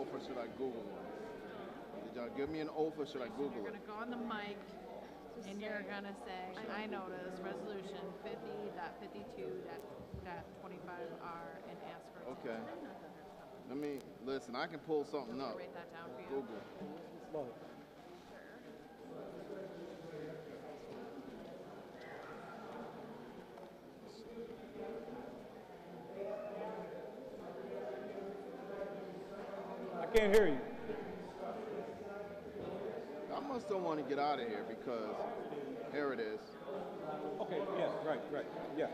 oath or should I Google one? Did y'all give me an oath or should I Google You're it? gonna go on the mic and you're gonna say, I notice resolution 50.52.25R and ask for it. Okay. Let me listen. I can pull something up. Write that down for you. Google. I can't hear you. I must don't want to get out of here because here it is. Okay, yeah, right, yeah.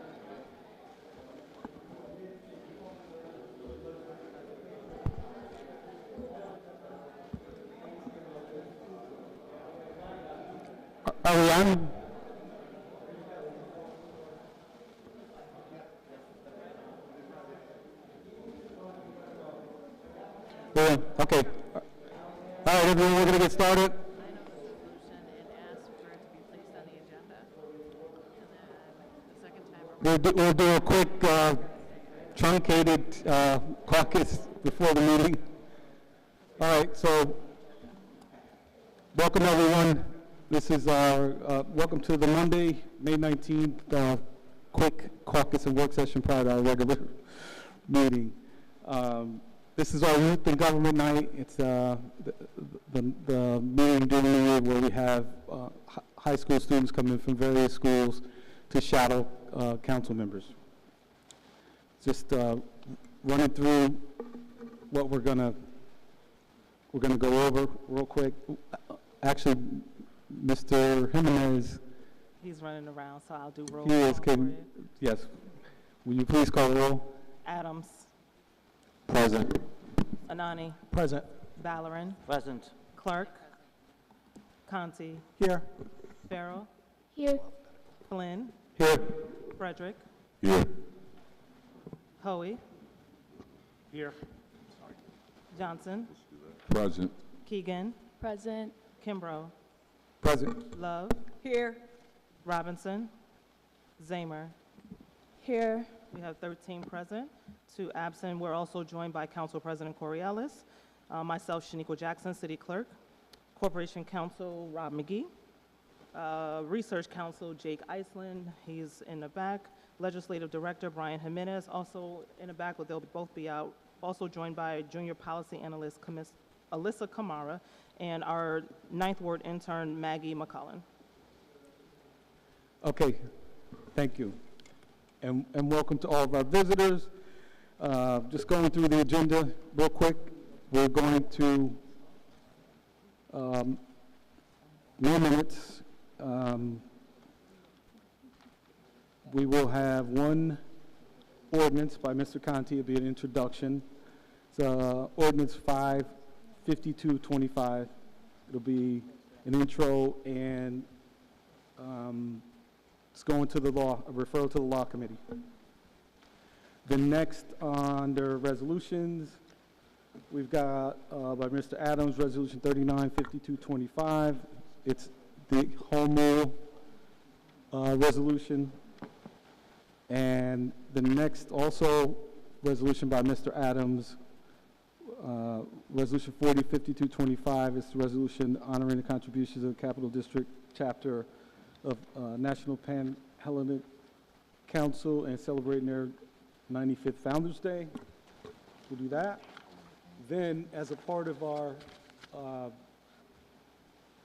Are we on? Yeah, okay. All right, everyone, we're going to get started. I know the resolution and ask for it to be placed on the agenda. And then the second time. We'll do a quick truncated caucus before the meeting. All right, so welcome everyone. This is our, welcome to the Monday, May 19th, quick caucus and work session prior to our regular meeting. This is our Youth and Government Night. It's the meeting during the year where we have high school students coming from various schools to shadow council members. Just running through what we're gonna go over real quick. Actually, Mr. Jimenez. He's running around, so I'll do roll He is. call for you. Yes. Will you please call the roll? Adams, Present. Anani, Present. Valorant, Present. Clark, Conti, Here. Farrell, Here. Flynn, Here. Frederick, Here. Hoey, Here. Johnson, Present. Keegan, Present. Kimbrough, Present. Love, Here. Robinson, Zamer. Here. We have 13 present, 2 absent. We're also joined by Council President Corey Ellis, myself, Shaniqua Jackson, City Clerk, Corporation Counsel Rob McGee, Research Counsel Jake Iceland, he's in the back, Legislative Director Brian Jimenez, also in the back, but they'll both be out. Also joined by Junior Policy Analyst Alyssa Kamara and our 9th Ward intern Maggie McCullen. Okay. Thank you. And welcome to all of our visitors. Just going through the agenda real quick. We're going to, no minutes. We will have one ordinance by Mr. Conti. It'll be an introduction. It's ordinance 55225. It'll be an intro and it's going to the law, a referral to the law committee. The next under resolutions, we've got by Mr. Adams, resolution 395225. It's the home rule resolution. And the next also resolution by Mr. Adams, resolution 405225 is the resolution honoring the contributions of the Capital District chapter of National Pan-Hellenic Council and celebrating their 95th Founders Day. We'll do that. Then, as a part of our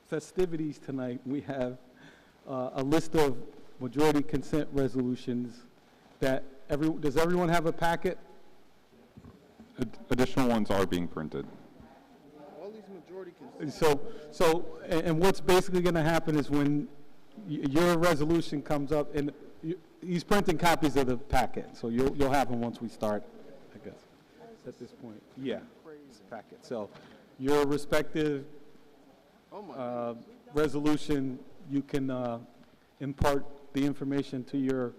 festivities tonight, we have a list of majority consent resolutions that does everyone have a packet? Additional ones are being printed. All these majority consent. And what's basically going to happen is when your resolution comes up, and he's printing copies of the packet, so you'll have them once we start, I guess, at this point. Yeah, it's a packet. So your respective resolution, you can impart the information to your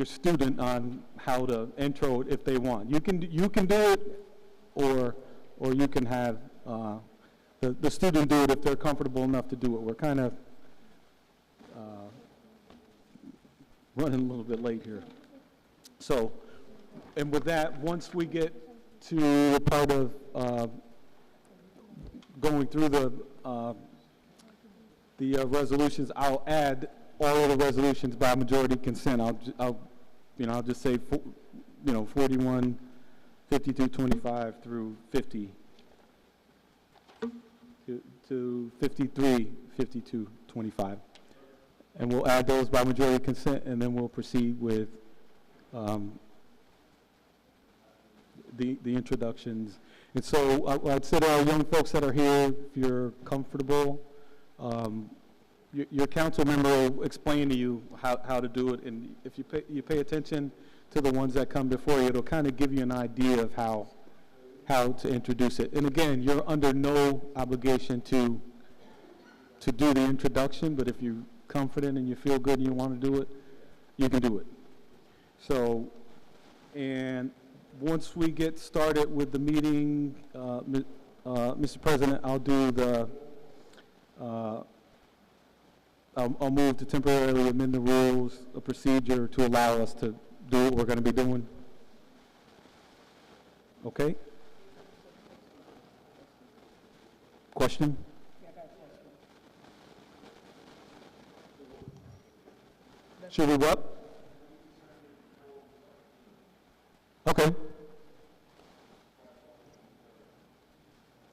student on how to intro it if they want. You can do it, or you can have the student do it if they're comfortable enough to do it. We're kind of running a little bit late here. So, and with that, once we get to a part of going through the resolutions, I'll add all of the resolutions by majority consent. I'll just say, 41, 52, 25 through 50 to 53, 52, 25. And we'll add those by majority consent, and then we'll proceed with the introductions. And so I'd say to our young folks that are here, if you're comfortable, your council member will explain to you how to do it. And if you pay attention to the ones that come before you, it'll kind of give you an idea of how to introduce it. And again, you're under no obligation to do the introduction, but if you're confident and you feel good and you want to do it, you can do it. So, and once we get started with the meeting, Mr. President, I'll do the, I'll move to temporarily amend the rules of procedure to allow us to do what we're going to be doing. Okay? Question? Should we what? Okay.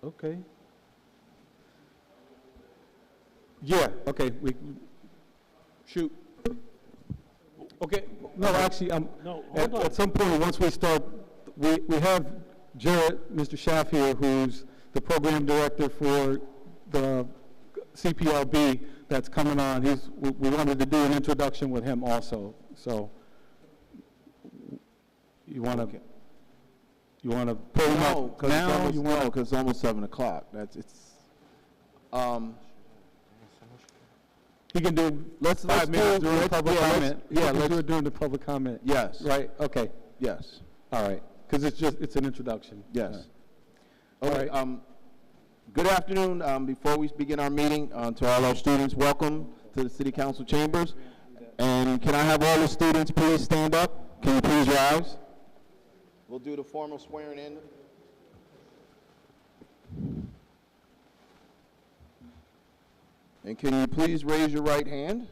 Okay. Yeah, okay, shoot. Okay, no, actually, No, hold on. at some point, once we start, we have Jared, Mr. Schaff here, who's the program director for the CPLB that's coming on. We wanted to do an introduction with him also, so you want to put him up now? You want because it's almost 7 o'clock. He can do Let's 5 minutes during public comment. let's do it during the public comment. Yes. Right, okay, Yes. all right, because it's an introduction. Yes. All Okay. right. Good afternoon. Before we begin our meeting, to all our students, welcome to the City Council chambers. And can I have all the students please stand up? Can you please rise? We'll do the formal swearing in. And can you please raise your right hand?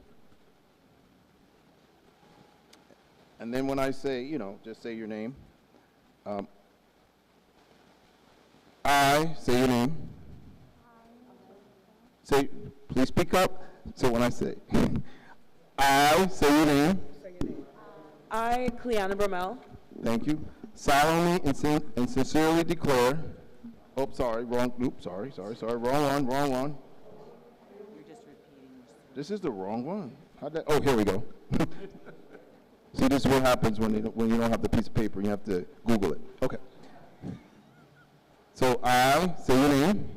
And then when I say, just say your name. I say your name. Say, please speak up. So when I say, I say your name. I, Cleanna Bromell, Thank you. Solemnly and sincerely declare. Oh, sorry, wrong. Oops, sorry. Wrong one. You're just repeating. This is the wrong one. How'd that? Oh, here we go. See, this is what happens when you don't have the piece of paper. You have to Google it. Okay. So I say your name.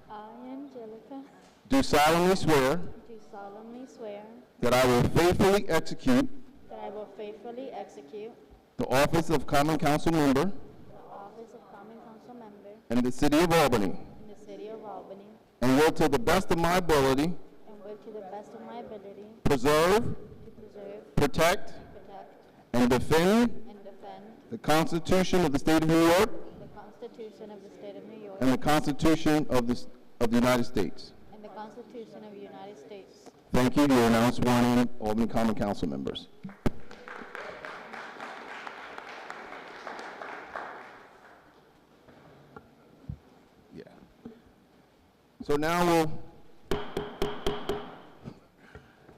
I, Angelica, Do solemnly swear do solemnly swear that I will faithfully execute that I will faithfully execute the office of Common Council member the office of Common Council member in the City of Albany, in the City of Albany, and will to the best of my ability and will to the best of my ability preserve, to preserve, protect, protect, and defend and defend the Constitution of the State of New York the Constitution of the State of New York and the Constitution of the United States. and the Constitution of the United States. Thank you. You are now sworn in Albany Common Council members. Yeah. So now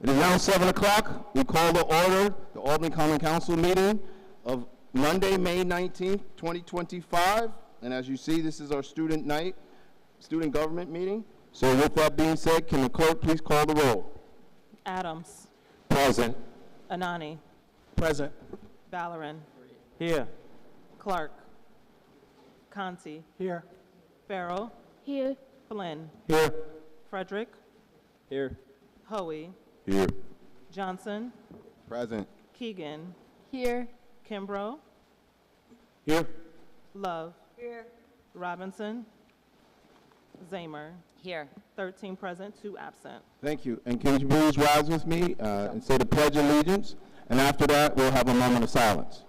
it is now 7 o'clock. We call to order the Albany Common Council meeting of Monday, May 19th, 2025. And as you see, this is our student night, student government meeting. So with that being said, can the clerk please call the roll? Adams, Present. Anani, Present. Valorem, Here. Clark, Conti, Here. Farrell, Here, Flynn, Here. Frederick, Here. Hoey, Here. Johnson, Present. Keegan, here, Kimbrough, Here. Love, Robinson, Zamer. Here. 13 present, 2 absent. Thank you. And can you please rise with me and say the Pledge of Allegiance? And after that, we'll have a moment of silence.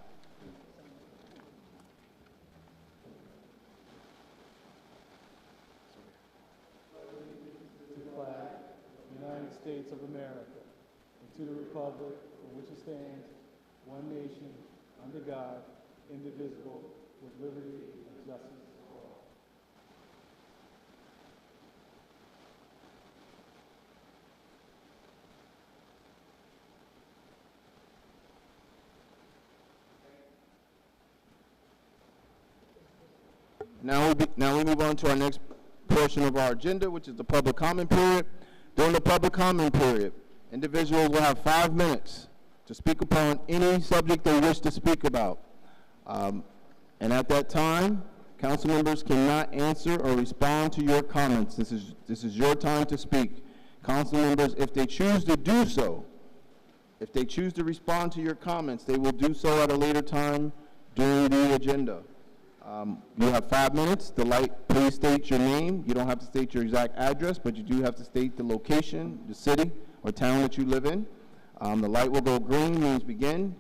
to the republic for which it stands, one nation, under God, indivisible, with liberty and justice for all. Now we move on to our next portion of our agenda, which is the public comment period. During the public comment period, individuals will have 5 minutes to speak upon any subject they wish to speak about. And at that time, council members cannot answer or respond to your comments. This is your time to speak. Council members, if they choose to do so, if they choose to respond to your comments, they will do so at a later time during the agenda. You have 5 minutes. The light, please state your name. You don't have to state your exact address, but you do have to state the location, the city or town that you live in. The light will go green, means begin.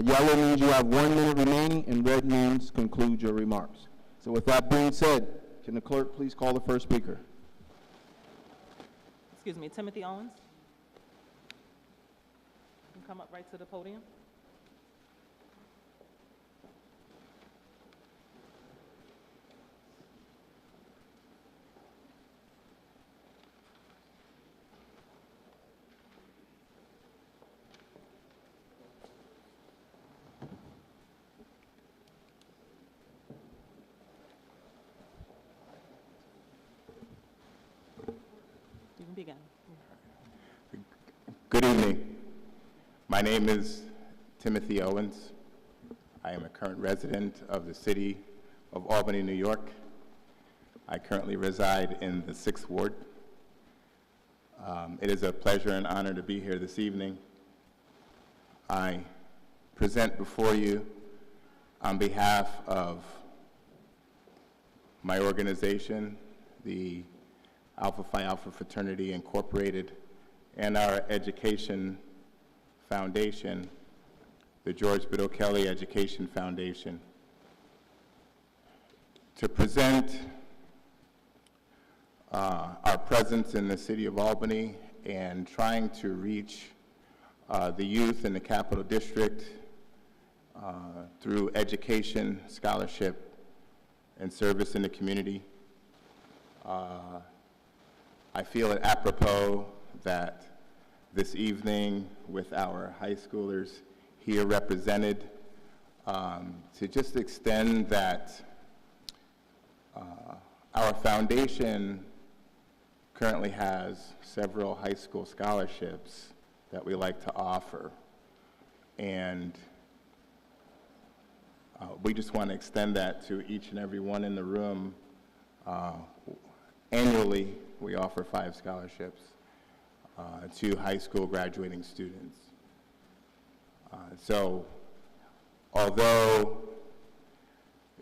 Yellow means you have 1 minute remaining, and red means conclude your remarks. So with that being said, can the clerk please call the first speaker? Excuse me, Timothy Owens. You can come up right to the podium. You can begin. Good evening. My name is Timothy Owens. I am a current resident of the city of Albany, New York. I currently reside in the 6th Ward. It is a pleasure and honor to be here this evening. I present before you on behalf of my organization, the Alpha Phi Alpha Fraternity Incorporated, and our education foundation, the George Biddle Kelly Education Foundation, to present our presence in the city of Albany and trying to reach the youth in the Capital District through education, scholarship, and service in the community. I feel it apropos that this evening, with our high schoolers here represented, to just extend that our foundation currently has several high school scholarships that we like to offer. And we just want to extend that to each and every one in the room. Annually, we offer 5 scholarships to high school graduating students. So, although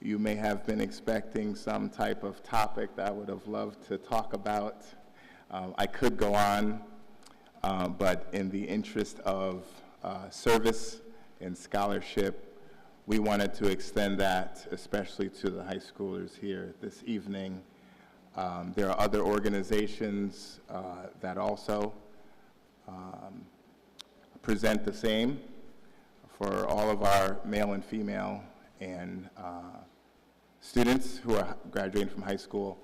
you may have been expecting some type of topic that I would have loved to talk about, I could go on, but in the interest of service and scholarship, we wanted to extend that, especially to the high schoolers here this evening. There are other organizations that also present the same for all of our male and female and students who are graduating from high school.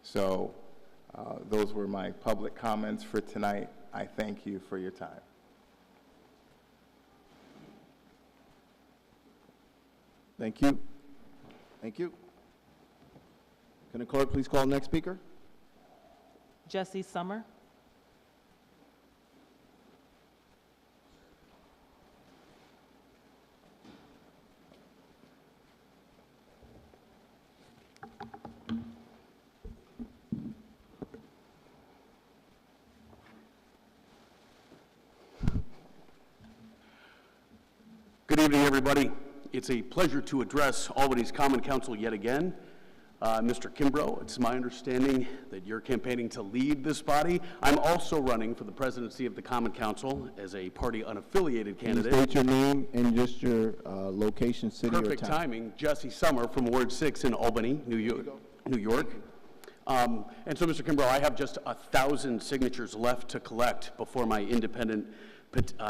So those were my public comments for tonight. I thank you for your time. Thank you. Thank you. Can the clerk please call the next speaker? Jesse Summer. Good evening, everybody. It's a pleasure to address Albany's Common Council yet again. Mr. Kimbrough, it's my understanding that you're campaigning to lead this body. I'm also running for the presidency of the Common Council as a party unaffiliated Can you candidate. state your name and just your location, city, or town? Perfect timing. Jesse Summer from Ward 6 in Albany, New York. And so, Mr. Kimbrough, I have just 1,000 signatures left to collect before my independent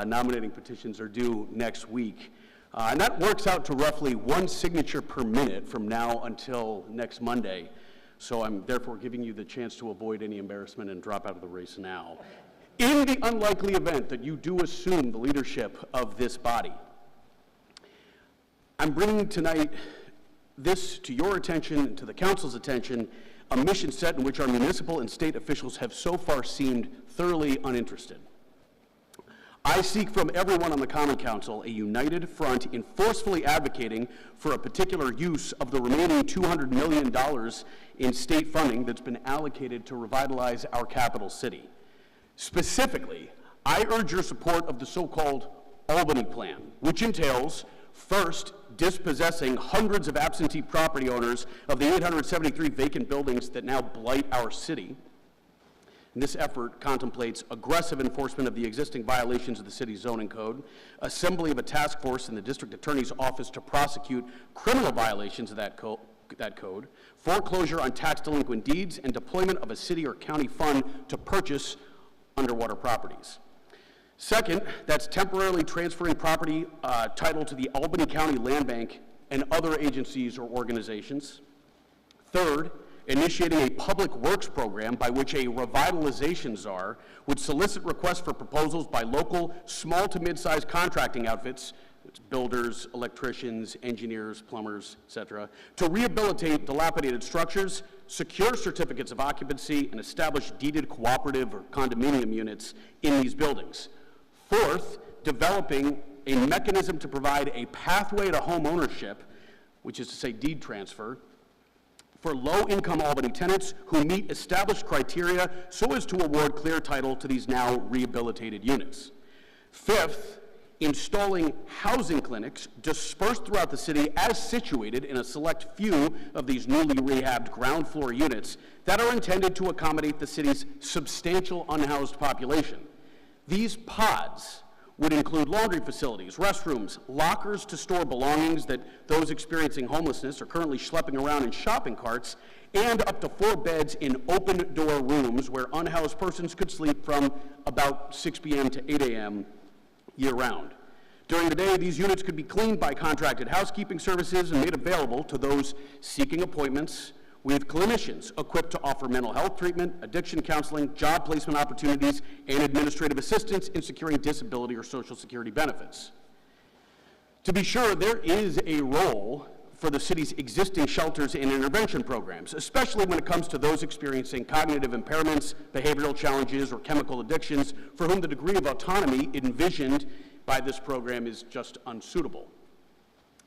nominating petitions are due next week. And that works out to roughly 1 signature per minute from now until next Monday. So I'm therefore giving you the chance to avoid any embarrassment and drop out of the race now. In the unlikely event that you do assume the leadership of this body, I'm bringing tonight this to your attention and to the council's attention, a mission set in which our municipal and state officials have so far seemed thoroughly uninterested. I seek from everyone on the Common Council a united front in forcefully advocating for a particular use of the remaining $200 million in state funding that's been allocated to revitalize our capital city. Specifically, I urge your support of the so-called Albany Plan, which entails, first, dispossessing hundreds of absentee property owners of the 873 vacant buildings that now blight our city. And this effort contemplates aggressive enforcement of the existing violations of the city's zoning code, assembly of a task force in the district attorney's office to prosecute criminal violations of that code, foreclosure on tax delinquent deeds, and deployment of a city or county fund to purchase underwater properties. Second, that's temporarily transferring property title to the Albany County Land Bank and other agencies or organizations. Third, initiating a public works program by which a revitalization czar would solicit requests for proposals by local small to mid-sized contracting outfits, it's builders, electricians, engineers, plumbers, etc., to rehabilitate dilapidated structures, secure certificates of occupancy, and establish deeded cooperative or condominium units in these buildings. Fourth, developing a mechanism to provide a pathway to home ownership, which is to say deed transfer, for low-income Albany tenants who meet established criteria so as to award clear title to these now rehabilitated units. Fifth, installing housing clinics dispersed throughout the city as situated in a select few of these newly rehabbed ground floor units that are intended to accommodate the city's substantial unhoused population. These pods would include laundry facilities, restrooms, lockers to store belongings that those experiencing homelessness are currently schlepping around in shopping carts, and up to 4 beds in open-door rooms where unhoused persons could sleep from about 6 p.m. to 8 a.m. year-round. During the day, these units could be cleaned by contracted housekeeping services and made available to those seeking appointments with clinicians equipped to offer mental health treatment, addiction counseling, job placement opportunities, and administrative assistance in securing disability or Social Security benefits. To be sure, there is a role for the city's existing shelters and intervention programs, especially when it comes to those experiencing cognitive impairments, behavioral challenges, or chemical addictions, for whom the degree of autonomy envisioned by this program is just unsuitable.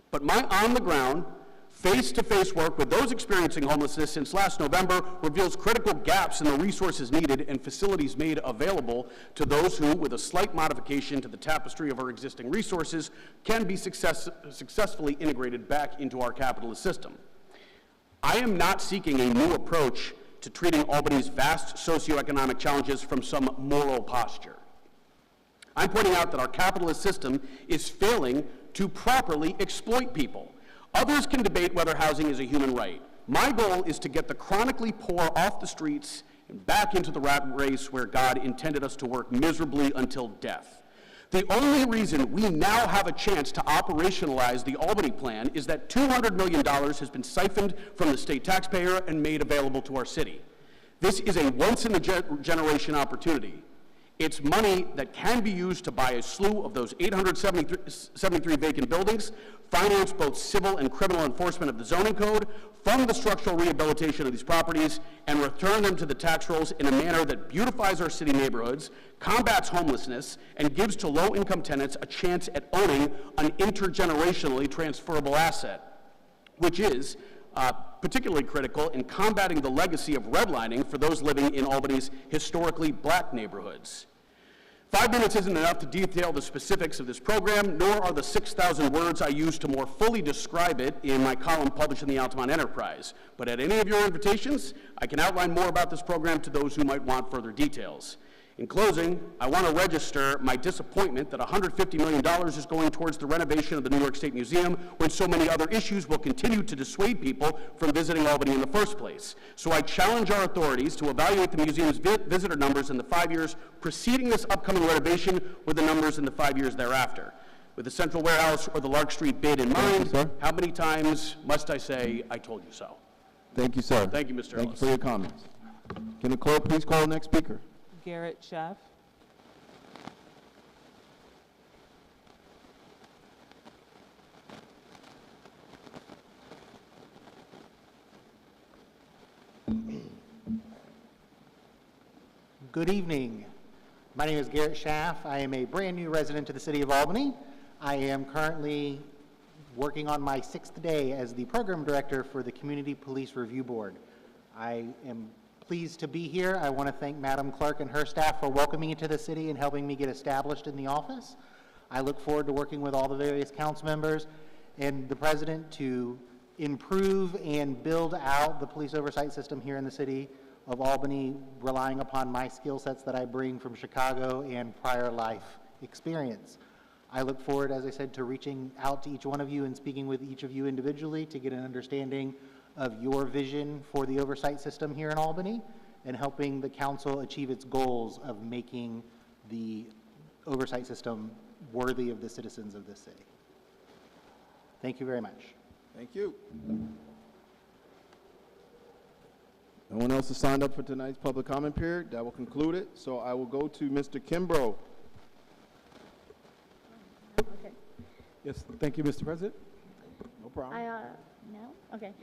But my on-the-ground, face-to-face work with those experiencing homelessness since last November reveals critical gaps in the resources needed and facilities made available to those who, with a slight modification to the tapestry of our existing resources, can be successfully integrated back into our capitalist system. I am not seeking a new approach to treating Albany's vast socioeconomic challenges from some moral posture. I'm pointing out that our capitalist system is failing to properly exploit people. Others can debate whether housing is a human right. My goal is to get the chronically poor off the streets and back into the rat race where God intended us to work miserably until death. The only reason we now have a chance to operationalize the Albany Plan is that $200 million has been siphoned from the state taxpayer and made available to our city. This is a once-in-a-generation opportunity. It's money that can be used to buy a slew of those 873 vacant buildings, finance both civil and criminal enforcement of the zoning code, fund the structural rehabilitation of these properties, and return them to the tax rolls in a manner that beautifies our city neighborhoods, combats homelessness, and gives to low-income tenants a chance at owning an intergenerationally transferable asset, which is particularly critical in combating the legacy of redlining for those living in Albany's historically black neighborhoods. 5 minutes isn't enough to detail the specifics of this program, nor are the 6,000 words I use to more fully describe it in my column published in the Altamont Enterprise. But at any of your invitations, I can outline more about this program to those who might want further details. In closing, I want to register my disappointment that $150 million is going towards the renovation of the New York State Museum when so many other issues will continue to dissuade people from visiting Albany in the first place. So I challenge our authorities to evaluate the museum's visitor numbers in the 5 years preceding this upcoming renovation with the numbers in the 5 years thereafter. With the Central Warehouse or the Lark Street bid in mind, sir. how many times must I say, I told you so? Thank you, sir. Thank you, Mr. Thank you Ellis. for your comments. Can the clerk please call the next speaker? Garrett Schaff. Good evening. My name is Garrett Schaff. I am a brand-new resident to the city of Albany. I am currently working on my 6th day as the program director for the Community Police Review Board. I am pleased to be here. I want to thank Madam Clerk and her staff for welcoming me to the city and helping me get established in the office. I look forward to working with all the various council members and the president to improve and build out the police oversight system here in the city of Albany, relying upon my skill sets that I bring from Chicago and prior life experience. I look forward, as I said, to reaching out to each one of you and speaking with each of you individually to get an understanding of your vision for the oversight system here in Albany and helping the council achieve its goals of making the oversight system worthy of the citizens of this city. Thank you very much. Thank you. No one else has signed up for tonight's public comment period. That will conclude it. So I will go to Mr. Kimbrough. Okay. Yes, thank you, Mr. President. No problem. No? Okay.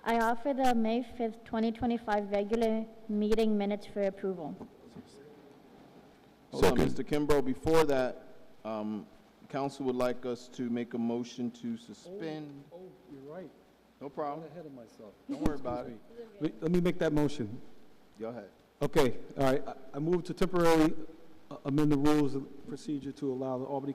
I offer the May 5th, 2025 regular meeting minutes for approval. Hold on, Mr. Kimbrough. Before that, council would like us to make a motion to suspend. Oh, you're right. No problem. I'm ahead of myself. Don't worry about it. Let me make that motion. Go ahead. Okay, all right. I move to temporarily amend the rules of procedure to allow the Albany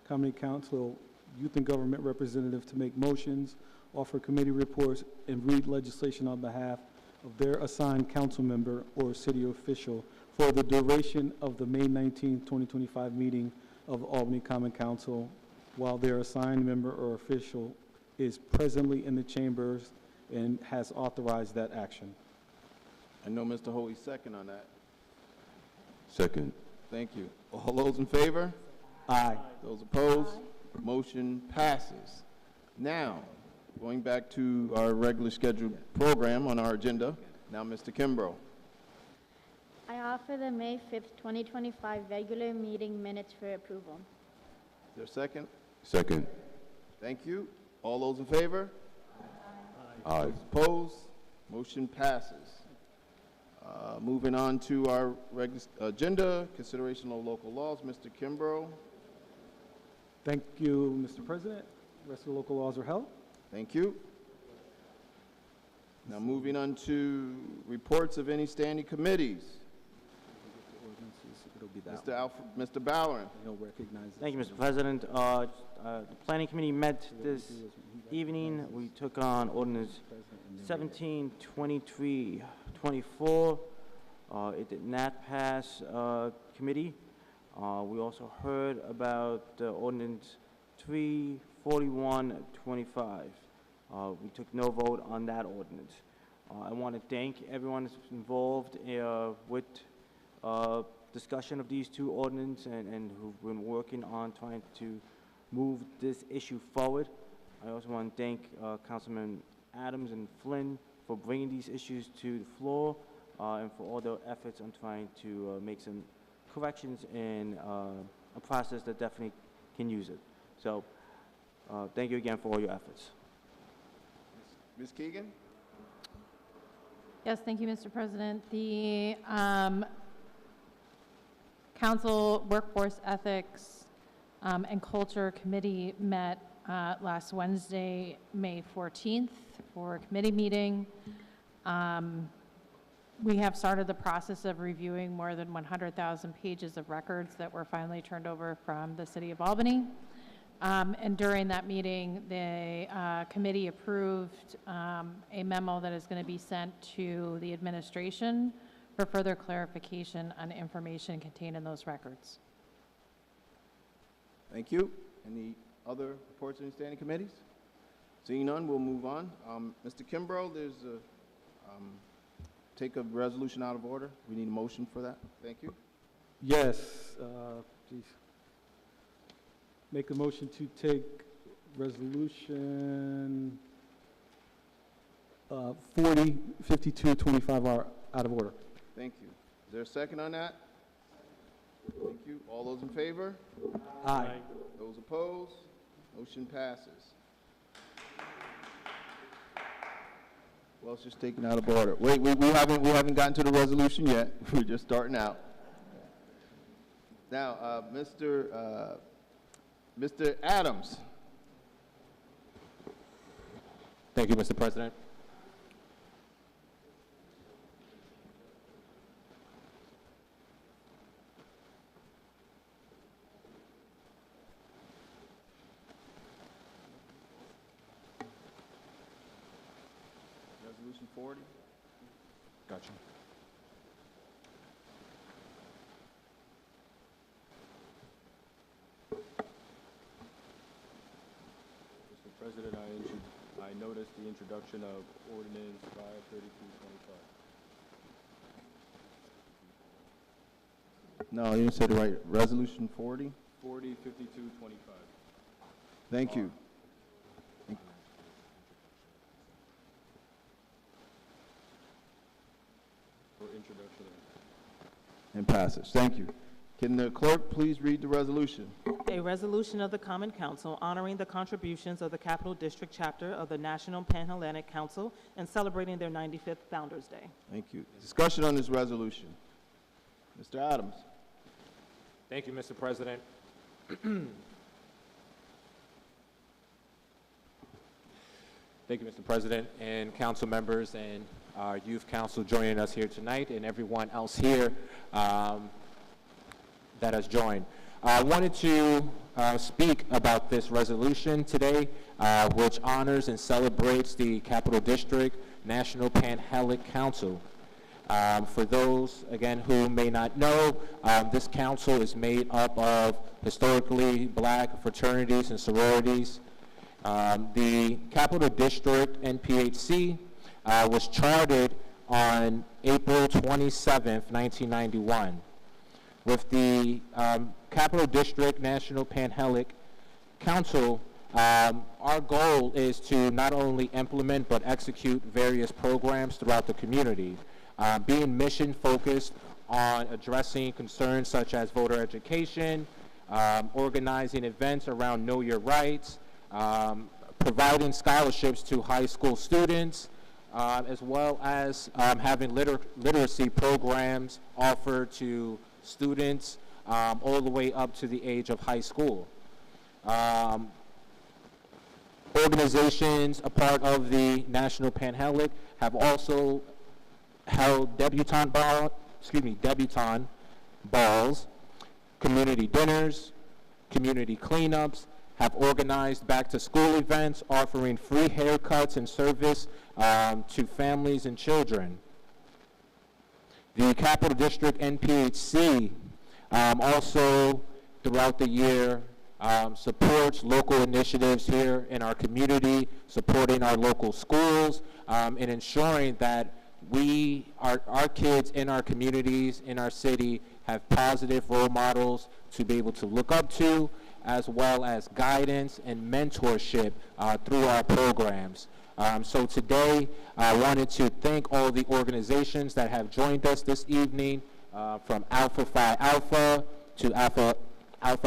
County Council Youth and Government Representative to make motions, offer committee reports, and read legislation on behalf of their assigned council member or city official for the duration of the May 19, 2025 meeting of Albany Common Council while their assigned member or official is presently in the chambers and has authorized that action. I know Mr. Hoey's second on that. Second. Thank you. All those in favor? Aye. Those opposed? Motion passes. Now, going back to our regular scheduled program on our agenda, now Mr. Kimbrough. I offer the May 5th, 2025 regular meeting minutes for approval. Is there a second? Second. Thank you. All those in favor? Aye. Those opposed? Motion passes. Moving on to our agenda, consideration of local laws. Mr. Kimbrough. Thank you, Mr. President. The rest of the local laws are held. Thank you. Now moving on to reports of any standing committees. It'll be that. Mr. Bowering. He'll recognize it. Thank you, Mr. President. The Planning Committee met this evening. We took on ordinance 1723-24. It did not pass committee. We also heard about ordinance 341-25. We took no vote on that ordinance. I want to thank everyone that's involved with discussion of these two ordinances and who've been working on trying to move this issue forward. I also want to thank Councilman Adams and Flynn for bringing these issues to the floor and for all their efforts on trying to make some corrections in a process that definitely can use it. So thank you again for all your efforts. Ms. Keegan? Yes, thank you, Mr. President. The Council Workforce Ethics and Culture Committee met last Wednesday, May 14th, for a committee meeting. We have started the process of reviewing more than 100,000 pages of records that were finally turned over from the City of Albany. And during that meeting, the committee approved a memo that is going to be sent to the administration for further clarification on information contained in those records. Thank you. Any other reports in standing committees? Seeing none, we'll move on. Mr. Kimbrough, there's a, take a resolution out of order. We need a motion for that. Thank you. Yes, geez. Make a motion to take resolution 405225 out of order. Thank you. Is there a second on that? Thank you. All those in favor? Aye. Those opposed? Motion passes. Well, it's just taken out of order. Wait, we haven't gotten to the resolution yet. We're just starting out. Now, Mr. Adams. Thank you, Mr. President. Resolution 40. Gotcha. Mr. President, I noticed the introduction of ordinance 53225. No, you didn't say the right. Resolution 40. 405225. Thank you. For introduction. And passage. Thank you. Can the clerk please read the resolution? A resolution of the Common Council honoring the contributions of the Capital District Chapter of the National Pan-Hellenic Council and celebrating their 95th Founders Day. Thank you. Discussion on this resolution. Mr. Adams. Thank you, Mr. President. Thank you, Mr. President, and council members and our youth council joining us here tonight, and everyone else here that has joined. I wanted to speak about this resolution today, which honors and celebrates the Capital District National Pan-Hellenic Council. For those, again, who may not know, this council is made up of historically black fraternities and sororities. The Capital District NPHC was chartered on April 27th, 1991. With the Capital District National Pan-Hellenic Council, our goal is to not only implement but execute various programs throughout the community, being mission-focused on addressing concerns such as voter education, organizing events around Know Your Rights, providing scholarships to high school students, as well as having literacy programs offered to students all the way up to the age of high school. Organizations a part of the National Pan-Hellenic have also held debutante balls, community dinners, community cleanups, have organized back-to-school events offering free haircuts and service to families and children. The Capital District NPHC also, throughout the year, supports local initiatives here in our community, supporting our local schools, and ensuring that our kids in our communities, in our city, have positive role models to be able to look up to, as well as guidance and mentorship through our programs. So today, I wanted to thank all the organizations that have joined us this evening, from Alpha Phi Alpha to Alpha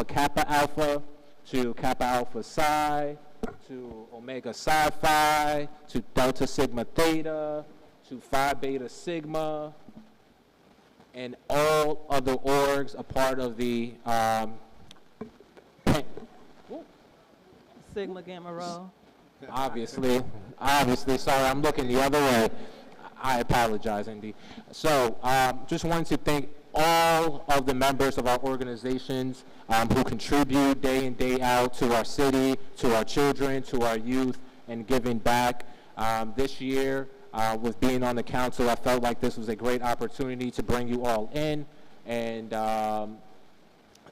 Kappa Alpha to Kappa Alpha Psi to Omega Psi Phi to Delta Sigma Theta to Phi Beta Sigma, and all other orgs a part of the Sigma Gamma Rho. Obviously, sorry, I'm looking the other way. I apologize, Indy. So, just wanted to thank all of the members of our organizations who contribute day in, day out to our city, to our children, to our youth, and giving back. This year, With being on the council, I felt like this was a great opportunity to bring you all in. And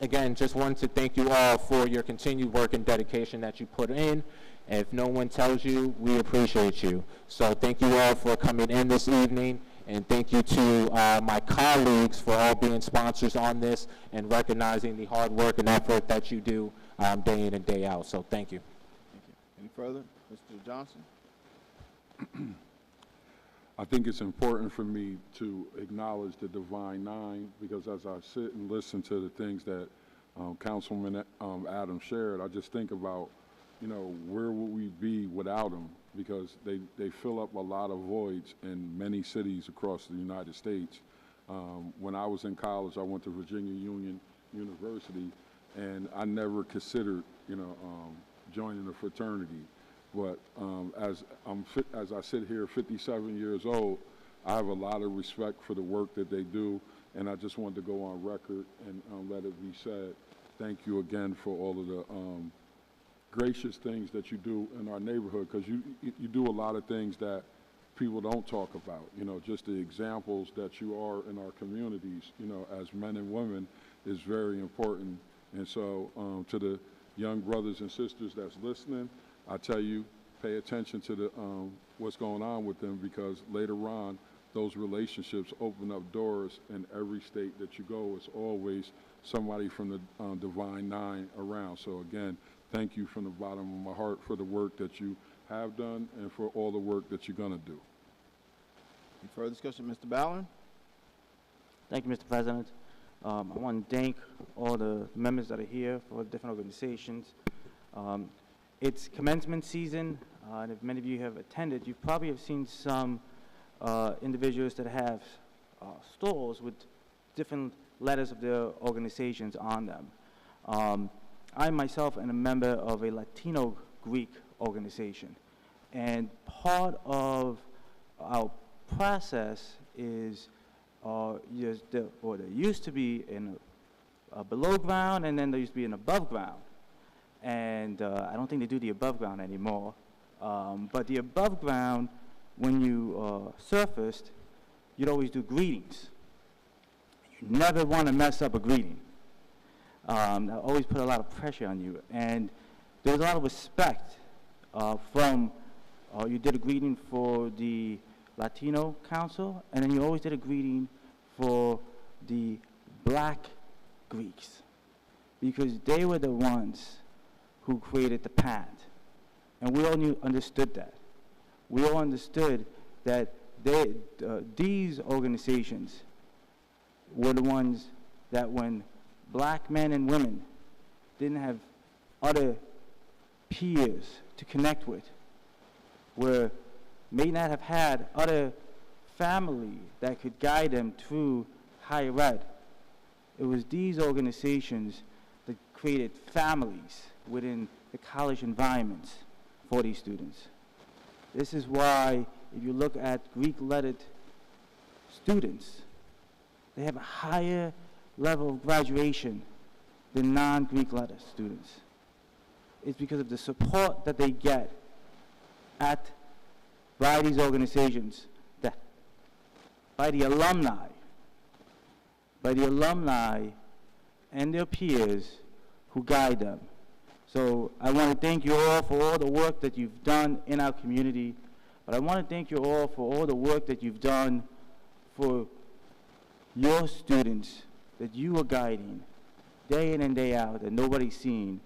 again, just wanted to thank you all for your continued work and dedication that you put in. And if no one tells you, we appreciate you. So thank you all for coming in this evening. And thank you to my colleagues for all being sponsors on this and recognizing the hard work and effort that you do day in and day out. So thank you. Thank you. Any further? Mr. Johnson? I think it's important for me to acknowledge the Divine Nine, because as I sit and listen to the things that Councilman Adams shared, I just think about, you know, where would we be without them? Because they fill up a lot of voids in many cities across the United States. When I was in college, I went to Virginia Union University, and I never considered, you know, joining a fraternity. But as I sit here 57 years old, I have a lot of respect for the work that they do, and I just wanted to go on record and let it be said, thank you again for all of the gracious things that you do in our neighborhood, because you do a lot of things that people don't talk about. You know, just the examples that you are in our communities, you know, as men and women is very important. And so to the young brothers and sisters that's listening, I tell you, pay attention to the what's going on with them, because later on, those relationships open up doors in every state that you go. It's always somebody from the Divine Nine around. So again, thank you from the bottom of my heart for the work that you have done and for all the work that you're going to do. Any further discussion? Mr. Ballard? Thank you, Mr. President. I want to thank all the members that are here for different organizations. It's commencement season, and if many of you have attended, you probably have seen some individuals that have stalls with different letters of their organizations on them. I myself am a member of a Latino Greek organization, and part of our process is there used to be in a below ground, and then there used to be an above ground. And I don't think they do the above ground anymore. But the above ground, when you surfaced, you'd always do greetings. You never want to mess up a greeting. That always put a lot of pressure on you. And there was a lot of respect from, you did a greeting for the Latino Council, and then you always did a greeting for the Black Greeks, because they were the ones who created the path. And we all understood that. We all understood that these organizations were the ones that when black men and women didn't have other peers to connect with, may not have had other family that could guide them through higher ed, it was these organizations that created families within the college environments for these students. This is why, if you look at Greek-lettered students, they have a higher level of graduation than non-Greek-lettered students. It's because of the support that they get by these organizations, by the alumni and their peers who guide them. So I want to thank you all for all the work that you've done in our community, but I want to thank you all for all the work that you've done for your students that you are guiding day in and day out that nobody's seen,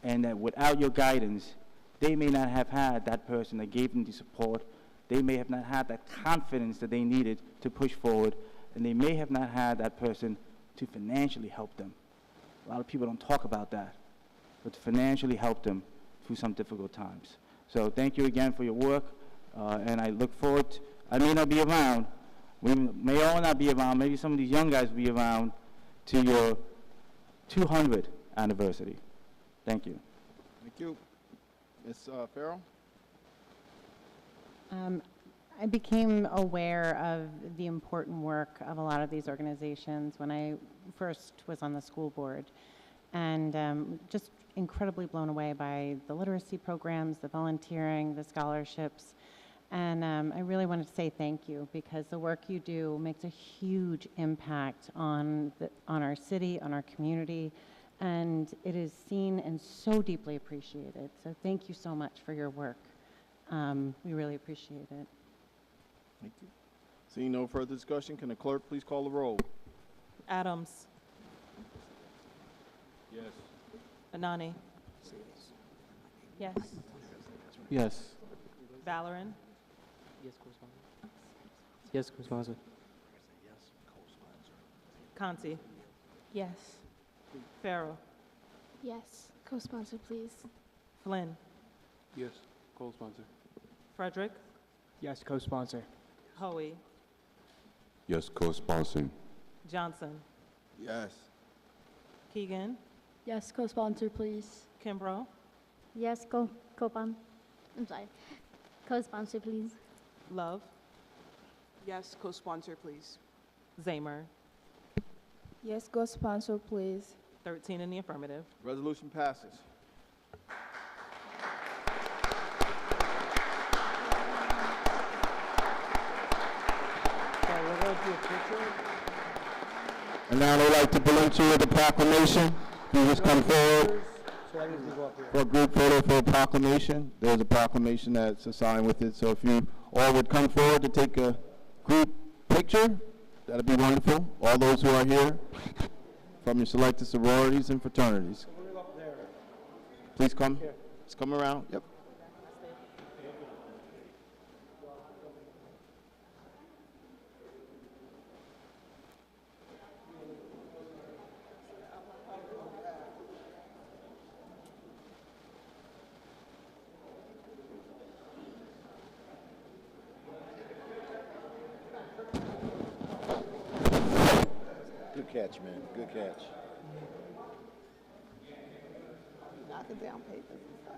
and that without your guidance, they may not have had that person that gave them the support. They may have not had that confidence that they needed to push forward, and they may have not had that person to financially help them. A lot of people don't talk about that, but to financially help them through some difficult times. So thank you again for your work, and I look forward I may not be around, we may all not be around, maybe some of these young guys will be around to your 200th anniversary. Thank you. Thank you. Ms. Farrell? I became aware of the important work of a lot of these organizations when I first was on the school board, and just incredibly blown away by the literacy programs, the volunteering, the scholarships, And I really wanted to say thank you because the work you do makes a huge impact on our city, on our community, and it is seen and so deeply appreciated. So thank you so much for your work. We really appreciate it. Thank you. Seeing no further discussion, can the clerk please call the roll? Adams. Yes. Anani. Yes. Yes. Valoran. Yes, co-sponsor. Conti. Yes. Farrell. Yes. Co-sponsor, please. Flynn. Yes, co-sponsor. Frederick. Yes, co-sponsor. Hoey. Yes, co-sponsoring. Johnson. Yes. Keegan. Yes. Co-sponsor, please. Kimbrough. Yes. I'm sorry. Co-sponsor, please. Love. Yes, co-sponsor, please. Zamer. Yes, co-sponsor, please. 13 in the affirmative. Resolution passes. And now I'd like to present you with a proclamation. Can you just come forward for a group photo for a proclamation? There's a proclamation that's assigned with it, so if you all would come forward to take a group picture, that'd be wonderful. All those who are here from your selected sororities and fraternities. Please come. Just come around. Yep. Good catch, man. Good catch. Knocking down papers and stuff.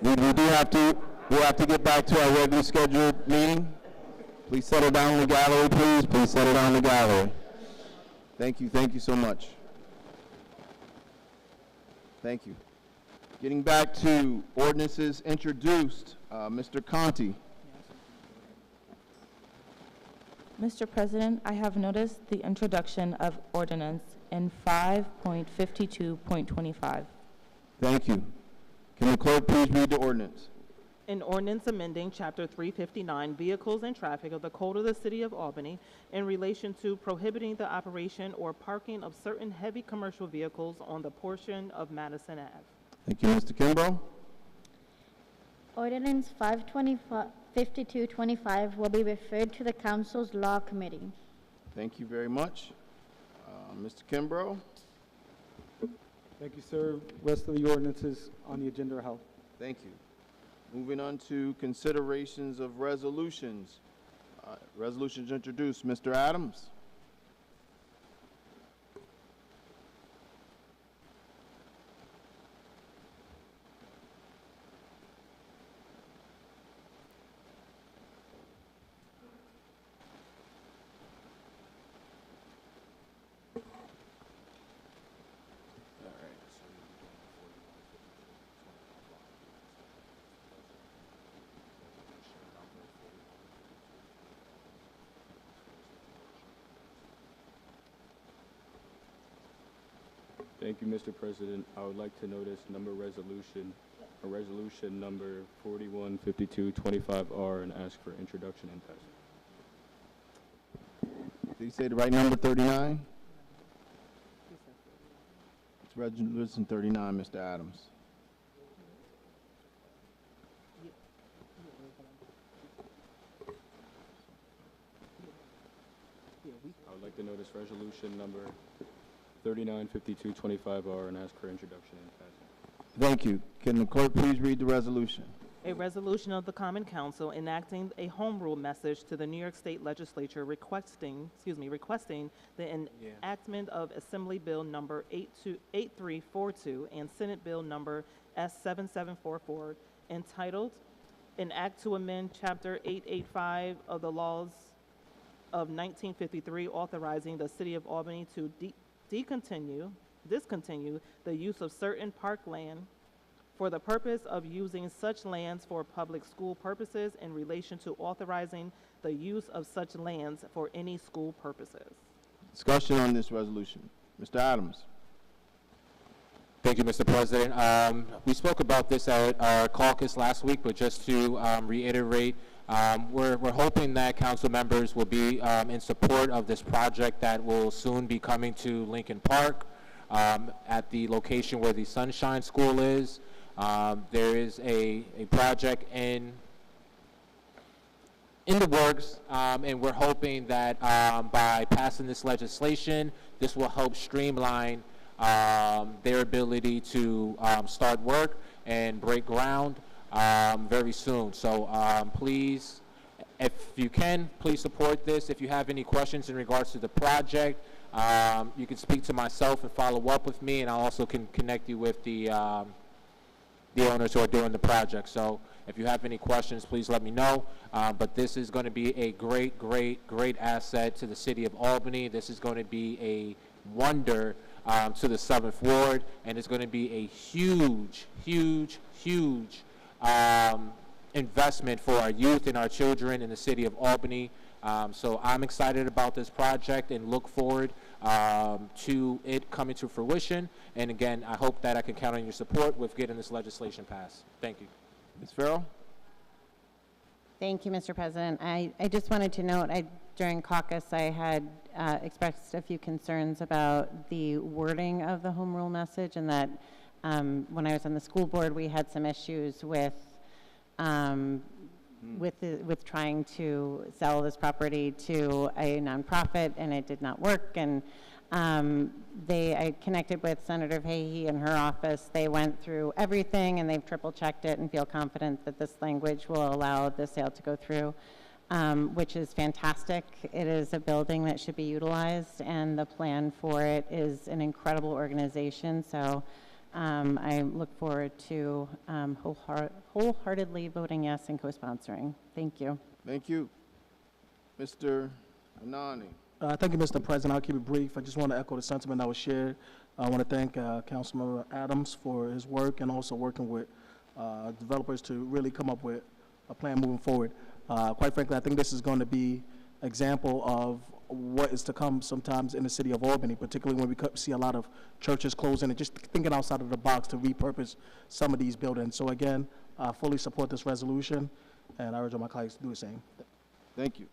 We we'll have to get back to our regularly scheduled meeting. Please settle down in the gallery, please. Please settle down in the gallery. Thank you so much. Thank you. Getting back to ordinances introduced, Mr. Conti. Mr. President, I have noticed the introduction of ordinance in 5.52.25. Thank you. Can the clerk please read the ordinance? An ordinance amending Chapter 359, Vehicles and Traffic of the Code of the City of Albany in relation to prohibiting the operation or parking of certain heavy commercial vehicles on the portion of Madison Ave. Thank you, Mr. Kimbrough. Ordinance 55225 will be referred to the council's law committee. Thank you very much. Mr. Kimbrough. Thank you, sir. Rest of the ordinances on the agenda are held. Thank you. Moving on to considerations of resolutions. Resolutions introduced. Mr. Adams. Thank you, Mr. President. I would like to notice resolution number 415225R and ask for introduction and passage. Did you say the right number, 39? It's resolution 39, Mr. Adams. I would like to notice resolution number 395225R and ask for introduction and passage. Thank you. Can the clerk please read the resolution? A resolution of the Common Council enacting a home rule message to the New York State Legislature requesting the enactment of Assembly Bill number 8342 and Senate Bill number S7744 entitled An Act to Amend Chapter 885 of the Laws of 1953 authorizing the City of Albany to discontinue the use of certain park land for the purpose of using such lands for public school purposes in relation to authorizing the use of such lands for any school purposes. Discussion on this resolution. Mr. Adams. Thank you, Mr. President. We spoke about this at our caucus last week, but just to reiterate, we're hoping that council members will be in support of this project that will soon be coming to Lincoln Park at the location where the Sunshine School is. There is a project in the works, and we're hoping that by passing this legislation, this will help streamline their ability to start work and break ground very soon. So please, if you can, please support this. If you have any questions in regards to the project, you can speak to myself and follow up with me, and I also can connect you with the owners who are doing the project. So if you have any questions, please let me know. But this is going to be a great asset to the city of Albany. This is going to be a wonder to the 7th Ward, and it's going to be a huge investment for our youth and our children in the city of Albany. So I'm excited about this project and look forward to it coming to fruition. And again, I hope that I can count on your support with getting this legislation passed. Thank you. Ms. Farrell? Thank you, Mr. President. I just wanted to note, during caucus, I had expressed a few concerns about the wording of the home rule message, and that when I was on the school board, we had some issues with trying to sell this property to a nonprofit, and it did not work. And I connected with Senator Fahey in her office. They went through everything, and they've triple-checked it and feel confident that this language will allow the sale to go through, which is fantastic. It is a building that should be utilized, and the plan for it is an incredible organization. So I look forward to wholeheartedly voting yes and co-sponsoring. Thank you. Thank you. Mr. Anani. Thank you, Mr. President. I'll keep it brief. I just want to echo the sentiment that was shared. I want to thank Councilmember Adams for his work and also working with developers to really come up with a plan moving forward. Quite frankly, I think this is going to be an example of what is to come sometimes in the city of Albany, particularly when we see a lot of churches closing and just thinking outside of the box to repurpose some of these buildings. So again, I fully support this resolution, and I urge all my colleagues to do the same. Thank you.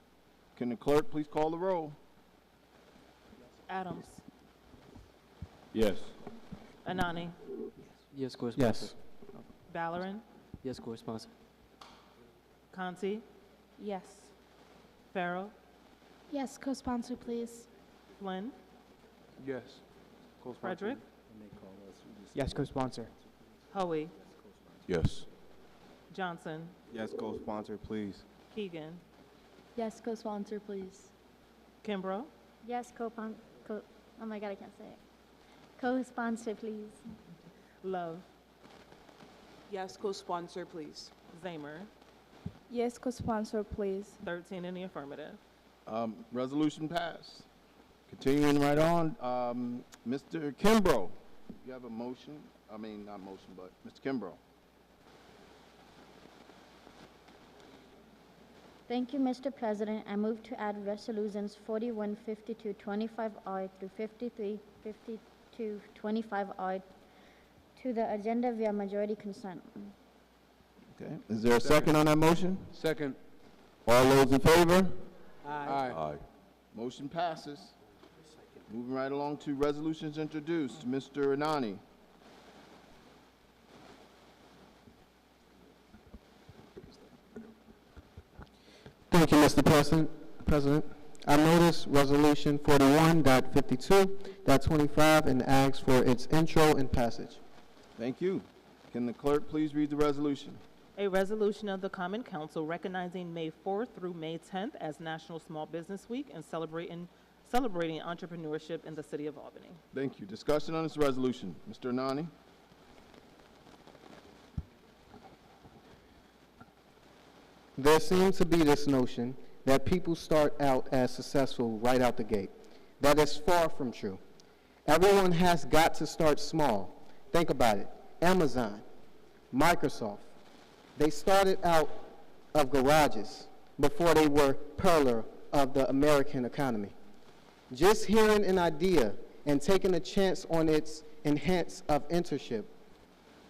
Can the clerk please call the roll? Adams. Yes. Anani. Yes, co-sponsor. Yes. Valorant. Yes, co-sponsor. Conti. Yes. Farrell. Yes, co-sponsor, please. Flynn. Yes. Frederick. Yes, co-sponsor. Hoey. Yes. Johnson. Yes, co-sponsor, please. Keegan. Yes, co-sponsor, please. Kimbrough. Yes, oh my God, I can't say it. Co-sponsor, please. Love. Yes, co-sponsor, please. Zamer. Yes, co-sponsor, please. 13 in the affirmative. Resolution passed. Continuing right on, Mr. Kimbrough, you have a motion? I mean, not motion, but Mr. Kimbrough. Thank you, Mr. President. I move to add resolutions 4152 25R through 5352 25R to the agenda via majority consent. Okay, is there a second on that motion? Second. All those in favor? Aye. Motion passes. Moving right along to resolutions introduced. Mr. Anani. Thank you, Mr. President. I notice Resolution 41.52.25 and ask for its intro and passage. Thank you. Can the clerk please read the resolution? A resolution of the Common Council recognizing May 4th through May 10th as National Small Business Week and celebrating entrepreneurship in the city of Albany. Thank you. Discussion on this resolution. Mr. Anani. There seems to be this notion that people start out as successful right out the gate. That is far from true. Everyone has got to start small. Think about it. Amazon, Microsoft, they started out of garages before they were pillar of the American economy. Just hearing an idea and taking a chance on its enhance of internship,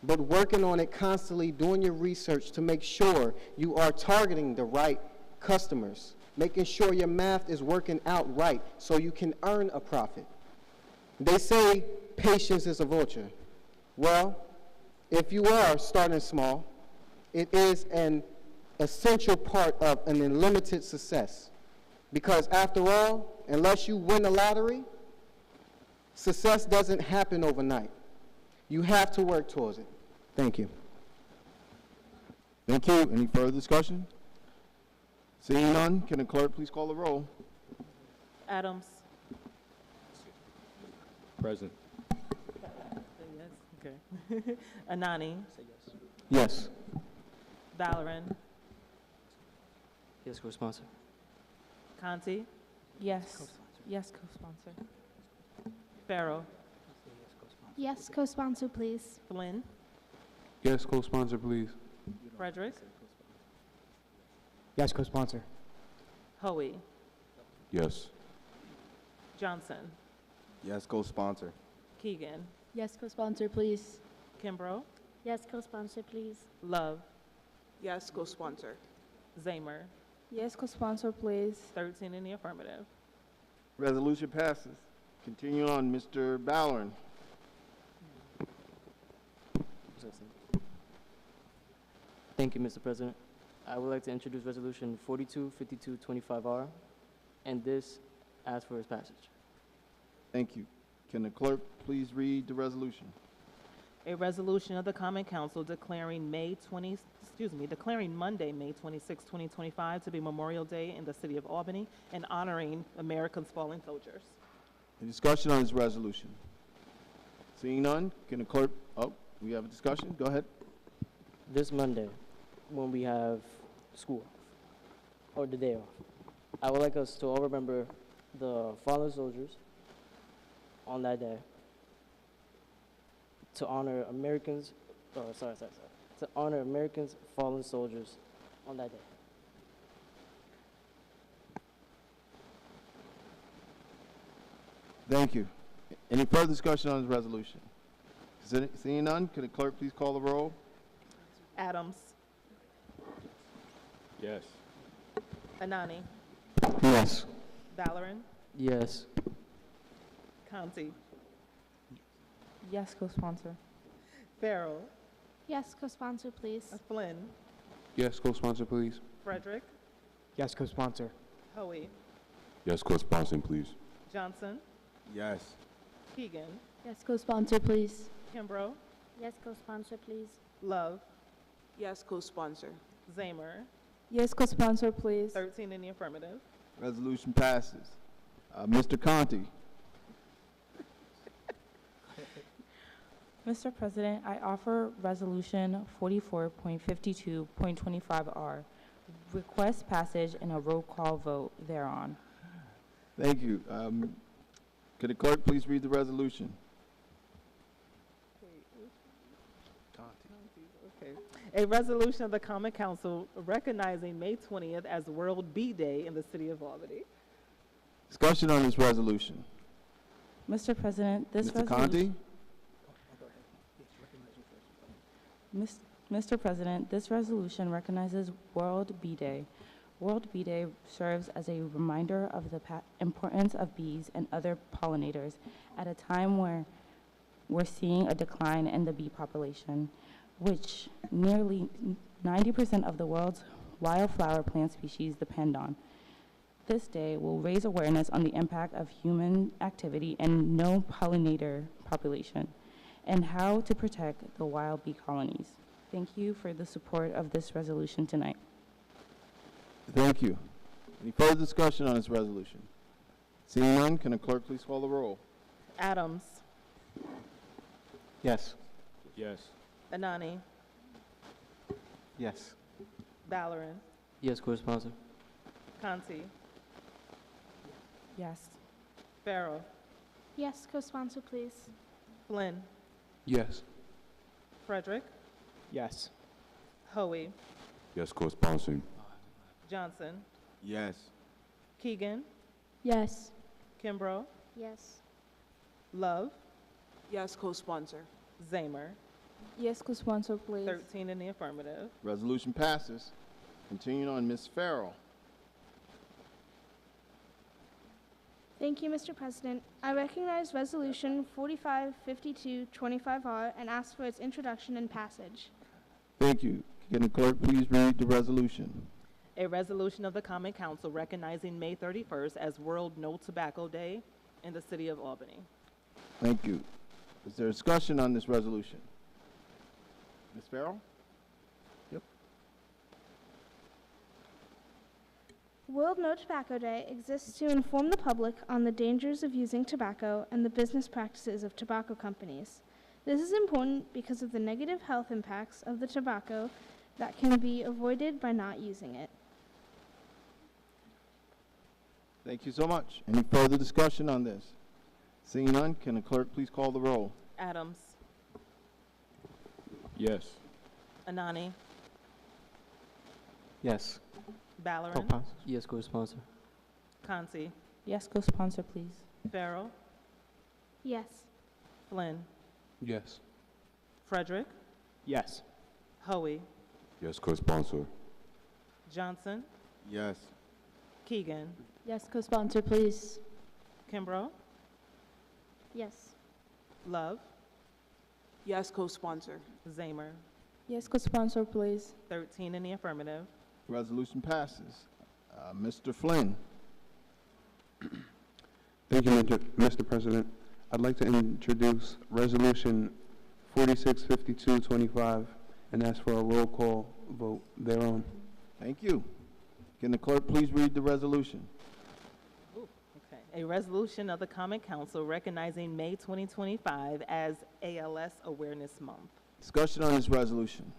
but working on it constantly, doing your research to make sure you are targeting the right customers, making sure your math is working out right so you can earn a profit. They say patience is a virtue. Well, if you are starting small, it is an essential part of an unlimited success. Because after all, unless you win the lottery, success doesn't happen overnight. You have to work towards it. Thank you. Thank you. Any further discussion? Seeing none, can the clerk please call the roll? Adams. Present. Yes, okay. Anani. Yes. Valorant. Yes, co-sponsor. Conti. Yes. Yes, co-sponsor. Farrell. Yes, co-sponsor, please. Flynn. Yes, co-sponsor, please. Frederick. Yes, co-sponsor. Hoey. Yes. Johnson. Yes, co-sponsor. Keegan. Yes, co-sponsor, please. Kimbrough. Yes, co-sponsor, please. Love. Yes, co-sponsor. Zamer. Yes, co-sponsor, please. 13 in the affirmative. Resolution passes. Continue on, Mr. Ballard. Thank you, Mr. President. I would like to introduce Resolution 425225R, and this asks for its passage. Thank you. Can the clerk please read the resolution? A resolution of the Common Council declaring declaring Monday, May 26, 2025 to be Memorial Day in the city of Albany and honoring America's fallen soldiers. Any discussion on this resolution? Seeing none, can the clerk Oh, we have a discussion? Go ahead. This Monday, when we have school off, or the day off, I would like us to all remember the fallen soldiers on that day, to honor Americans, to honor Americans' fallen soldiers on that day. Thank you. Any further discussion on this resolution? Seeing none, could the clerk please call the roll? Adams. Yes. Anani. Yes. Valorant. Yes. Conti. Yes, co-sponsor. Farrell. Yes, co-sponsor, please. Flynn. Yes, co-sponsor, please. Frederick. Yes, co-sponsor. Hoey. Yes, co-sponsor, please. Johnson. Yes. Keegan. Yes, co-sponsor, please. Kimbrough. Yes, co-sponsor, please. Love. Yes, co-sponsor. Zamer. Yes, co-sponsor, please. 13 in the affirmative. Resolution passes. Mr. Conti. Mr. President, I offer Resolution 44.52.25R. Request passage and a roll call vote thereon. Thank you. Could the clerk please read the resolution? Okay. A resolution of the Common Council recognizing May 20th as World Bee Day in the city of Albany. Discussion on this resolution. Mr. President, this Mr. Conti? Mr. President, this resolution recognizes World Bee Day. World Bee Day serves as a reminder of the importance of bees and other pollinators at a time where we're seeing a decline in the bee population, which nearly 90% of the world's wildflower plant species depend on. This day will raise awareness on the impact of human activity and no pollinator population, and how to protect the wild bee colonies. Thank you for the support of this resolution tonight. Thank you. Any further discussion on this resolution? Seeing none, can the clerk please call the roll? Adams. Yes. Yes. Anani. Yes. Valorant. Yes, co-sponsor. Conti. Yes. Farrell. Yes, co-sponsor, please. Flynn. Yes. Frederick. Yes. Hoey. Yes, co-sponsor. Johnson. Yes. Keegan. Yes. Kimbrough. Yes. Love. Yes, co-sponsor. Zamer. Yes, co-sponsor, please. 13 in the affirmative. Resolution passes. Continuing on, Ms. Farrell. Thank you, Mr. President. I recognize Resolution 455225R and ask for its introduction and passage. Thank you. Can the clerk please read the resolution? A resolution of the Common Council recognizing May 31st as World No Tobacco Day in the city of Albany. Thank you. Is there discussion on this resolution? Ms. Farrell? Yep. World No Tobacco Day exists to inform the public on the dangers of using tobacco and the business practices of tobacco companies. This is important because of the negative health impacts of the tobacco that can be avoided by not using it. Thank you so much. Any further discussion on this? Seeing none, can the clerk please call the roll? Adams. Yes. Anani. Yes. Valorant. Yes, co-sponsor. Conti. Yes, co-sponsor, please. Farrell. Yes. Flynn. Yes. Frederick. Yes. Hoey. Yes, co-sponsor. Johnson. Yes. Keegan. Yes, co-sponsor, please. Kimbrough. Yes. Love. Yes, co-sponsor. Zamer. Yes, co-sponsor, please. 13 in the affirmative. Resolution passes. Mr. Flynn. Thank you, Mr. President. I'd like to introduce Resolution 465225 and ask for a roll call vote thereon. Thank you. Can the clerk please read the resolution? Okay. A resolution of the Common Council recognizing May 2025 as ALS Awareness Month. Discussion on this resolution.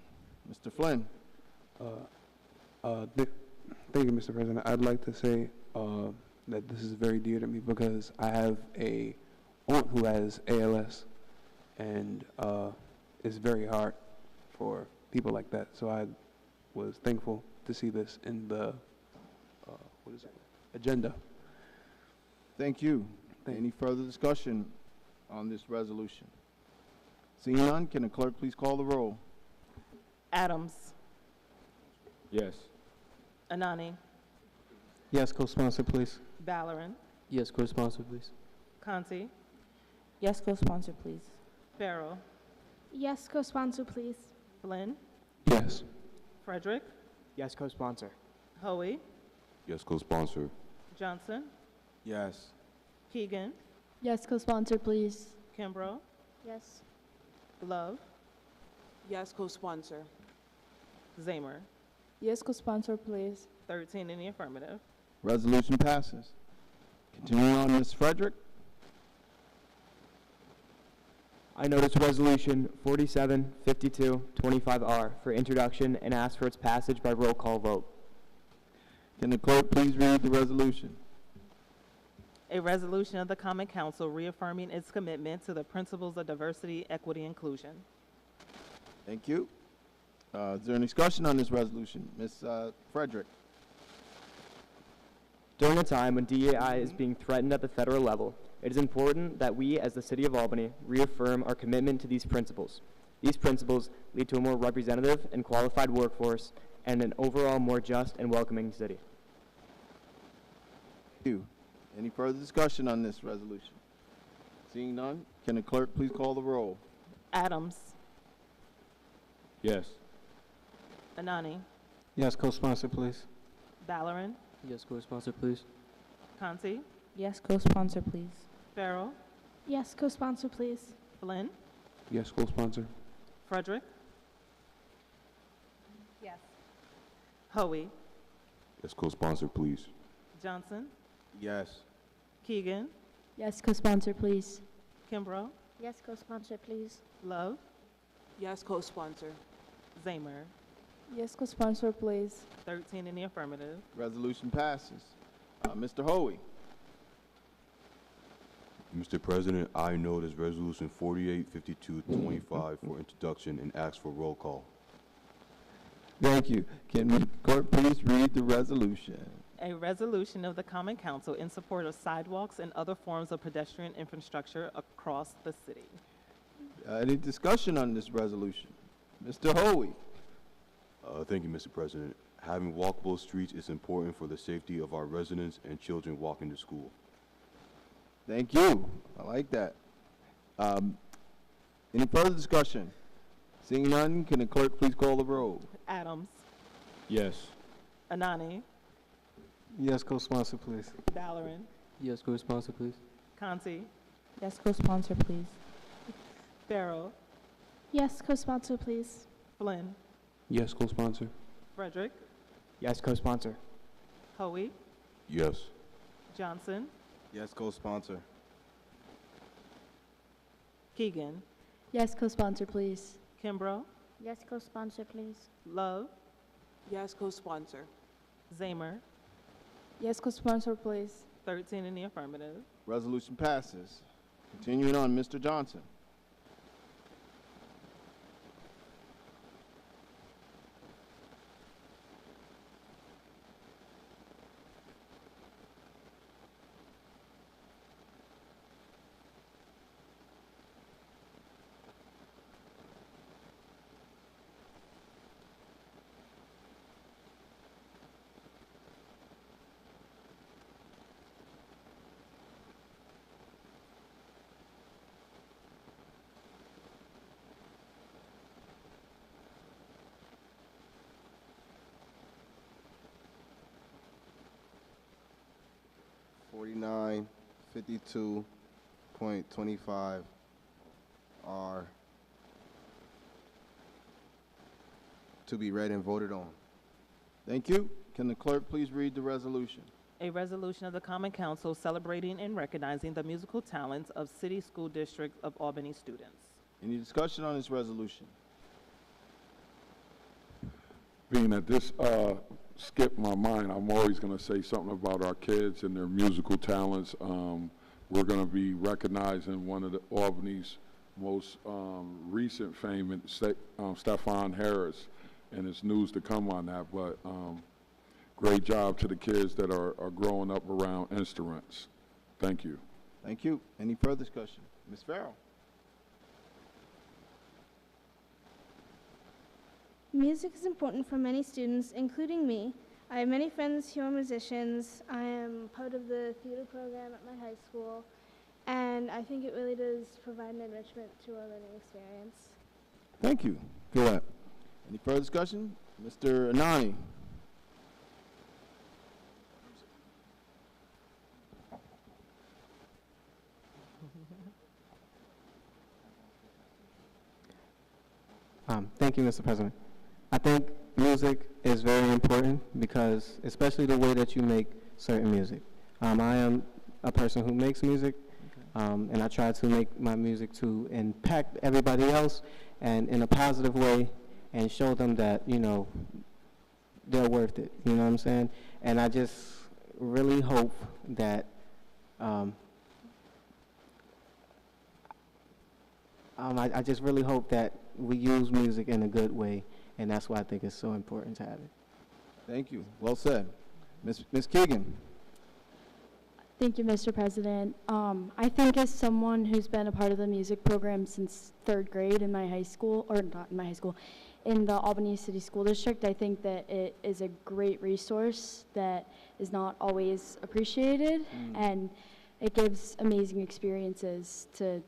Mr. Flynn. Thank you, Mr. President. I'd like to say that this is very dear to me because I have a aunt who has ALS, and it's very hard for people like that. So I was thankful to see this in the agenda. Thank you. Any further discussion on this resolution? Seeing none, can the clerk please call the roll? Adams. Yes. Anani. Yes, co-sponsor, please. Valorant. Yes, co-sponsor, please. Conti. Yes, co-sponsor, please. Farrell. Yes, co-sponsor, please. Flynn. Yes. Frederick. Yes, co-sponsor. Hoey. Yes, co-sponsor. Johnson. Yes. Keegan. Yes, co-sponsor, please. Kimbrough. Yes. Love. Yes, co-sponsor. Zamer. Yes, co-sponsor, please. 13 in the affirmative. Resolution passes. Continuing on, Ms. Frederick. I notice Resolution 475225R for introduction and ask for its passage by roll call vote. Can the clerk please read the resolution? A resolution of the Common Council reaffirming its commitment to the principles of diversity, equity, inclusion. Thank you. Is there any discussion on this resolution? Ms. Frederick. During a time when DEI is being threatened at the federal level, it is important that we, as the City of Albany, reaffirm our commitment to these principles. These principles lead to a more representative and qualified workforce and an overall more just and welcoming city. Thank you. Any further discussion on this resolution? Seeing none, can the clerk please call the roll? Adams. Yes. Anani. Yes, co-sponsor, please. Valorant. Yes, co-sponsor, please. Conti. Yes, co-sponsor, please. Farrell. Yes, co-sponsor, please. Flynn. Yes, co-sponsor. Frederick. Yes. Hoey. Yes, co-sponsor, please. Johnson. Yes. Keegan. Yes, co-sponsor, please. Kimbrough. Yes, co-sponsor, please. Love. Yes, co-sponsor. Zamer. Yes, co-sponsor, please. 13 in the affirmative. Resolution passes. Mr. Hoey. Mr. President, I notice Resolution 485225 for introduction and ask for roll call. Thank you. Can the clerk please read the resolution? A resolution of the Common Council in support of sidewalks and other forms of pedestrian infrastructure across the city. Any discussion on this resolution? Mr. Hoey. Thank you, Mr. President. Having walkable streets is important for the safety of our residents and children walking to school. Thank you. I like that. Any further discussion? Seeing none, can the clerk please call the roll? Adams. Yes. Anani. Yes, co-sponsor, please. Valorant. Yes, co-sponsor, please. Conti. Yes, co-sponsor, please. Farrell. Yes, co-sponsor, please. Flynn. Yes, co-sponsor. Frederick. Yes, co-sponsor. Hoey. Yes. Johnson. Yes, co-sponsor. Keegan. Yes, co-sponsor, please. Kimbrough. Yes, co-sponsor, please. Love. Yes, co-sponsor. Zamer. Yes, co-sponsor, please. 13 in the affirmative. Resolution passes. Continuing on, Mr. Johnson. $49.52.25 are to be read and voted on. Thank you. Can the clerk please read the resolution? A resolution of the Common Council celebrating and recognizing the musical talents of City School District of Albany students. Any discussion on this resolution? Being that this skipped my mind, I'm always going to say something about our kids and their musical talents. We're going to be recognizing one of the Albany's most recent fame, Stephon Harris, and it's news to come on that. But great job to the kids that are growing up around instruments. Thank you. Thank you. Any further discussion? Ms. Farrell? Music is important for many students, including me. I have many friends who are musicians. I am part of the theater program at my high school, and I think it really does provide an enrichment to our learning experience. Thank you for that. Any further discussion? Mr. Anani? Thank you, Mr. President. I think music is very important because, especially the way that you make certain music. I am a person who makes music, and I try to make my music to impact everybody else and in a positive way and show them that, you know, they're worth it, you know what I'm saying? And I just really hope that I just really hope that we use music in a good way, and that's why I think it's so important to have it. Thank you. Well said. Ms. Keegan? Thank you, Mr. President. I think as someone who's been a part of the music program since 3rd grade in my high school, or not in my high school, in the Albany City School District, I think that it is a great resource that is not always appreciated, and it gives amazing experiences to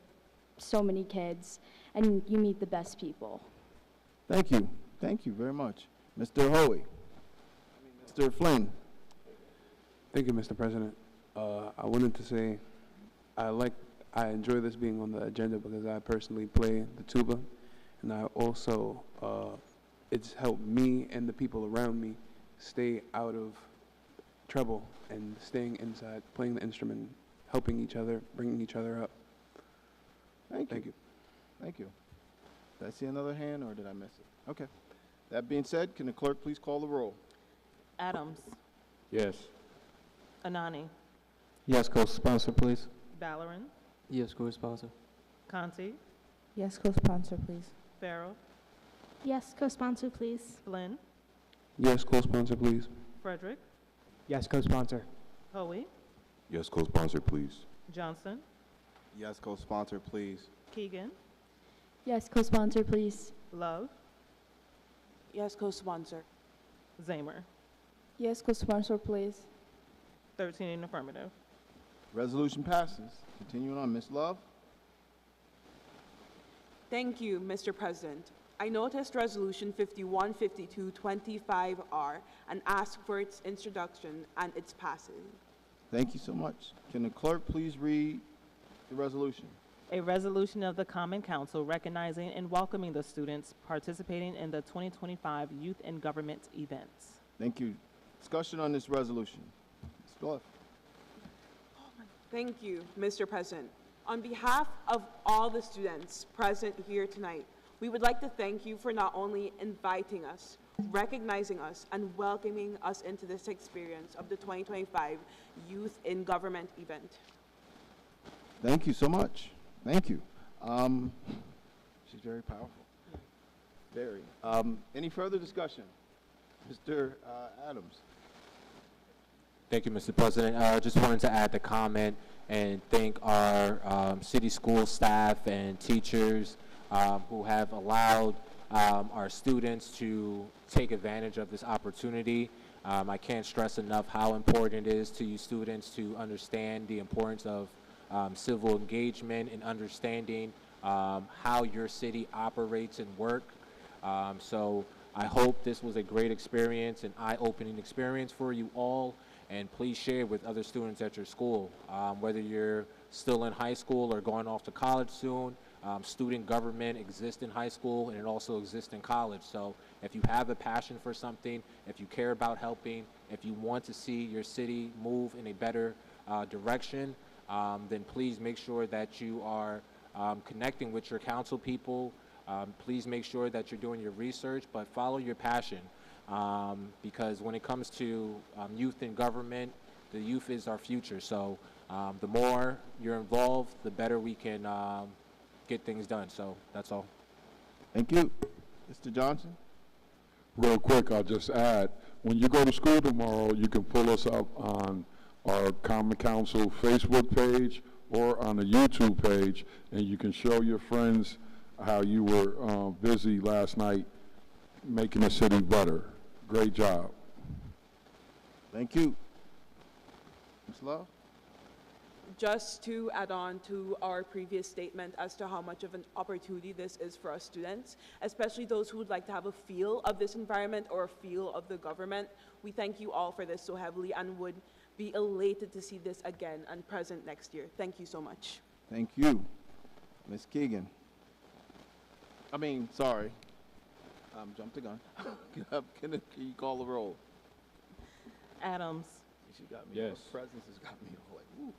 so many kids, and you meet the best people. Thank you. Thank you very much. Mr. Hoey? Mr. Flynn? Thank you, Mr. President. I wanted to say I enjoy this being on the agenda because I personally play the tuba, and I also, it's helped me and the people around me stay out of trouble and staying inside, playing the instrument, helping each other, bringing each other up. Thank you. Thank you. Did I see another hand, or did I miss it? Okay. That being said, can the clerk please call the roll? Adams. Yes. Anani. Yes, co-sponsor, please. Ballerin. Yes, co-sponsor. Conti. Yes, co-sponsor, please. Farrell. Yes, co-sponsor, please. Flynn. Yes, co-sponsor, please. Frederick. Yes, co-sponsor. Hoey. Yes, co-sponsor, please. Johnson. Yes, co-sponsor, please. Keegan. Yes, co-sponsor, please. Love. Yes, co-sponsor. Zamer. Yes, co-sponsor, please. 13 in affirmative. Resolution passes. Continuing on, Ms. Love? Thank you, Mr. President. I noticed Resolution 515225R and ask for its introduction and its passing. Thank you so much. Can the clerk please read the resolution? A resolution of the Common Council recognizing and welcoming the students participating in the 2025 Youth in Government events. Thank you. Discussion on this resolution. Ms. Gluff? Thank you, Mr. President. On behalf of all the students present here tonight, we would like to thank you for not only inviting us, recognizing us, and welcoming us into this experience of the 2025 Youth in Government event. Thank you so much. Thank you. She's very powerful. Very. Any further discussion? Mr. Adams? Thank you, Mr. President. I just wanted to add the comment and thank our city school staff and teachers who have allowed our students to take advantage of this opportunity. I can't stress enough how important it is to you students to understand the importance of civil engagement and understanding how your city operates and works. So I hope this was a great experience, an eye-opening experience for you all, and please share with other students at your school. Whether you're still in high school or going off to college soon, Student government exists in high school, and it also exists in college. So if you have a passion for something, if you care about helping, if you want to see your city move in a better direction, then please make sure that you are connecting with your council people. Please make sure that you're doing your research, but follow your passion. Because when it comes to youth in government, the youth is our future. So the more you're involved, the better we can get things done. So that's all. Thank you. Mr. Johnson? Real quick, I'll just add, when you go to school tomorrow, you can pull us up on our Common Council Facebook page or on the YouTube page, and you can show your friends how you were busy last night making the city better. Great job. Thank you. Ms. Love? Just to add on to our previous statement as to how much of an opportunity this is for us students, especially those who would like to have a feel of this environment or a feel of the government, we thank you all for this so heavily and would be elated to see this again and present next year. Thank you so much. Thank you. Ms. Keegan? Sorry. Jumped the gun. Can you call the roll? Adams. She got me. Yes. Her presence has got me all like, ooh.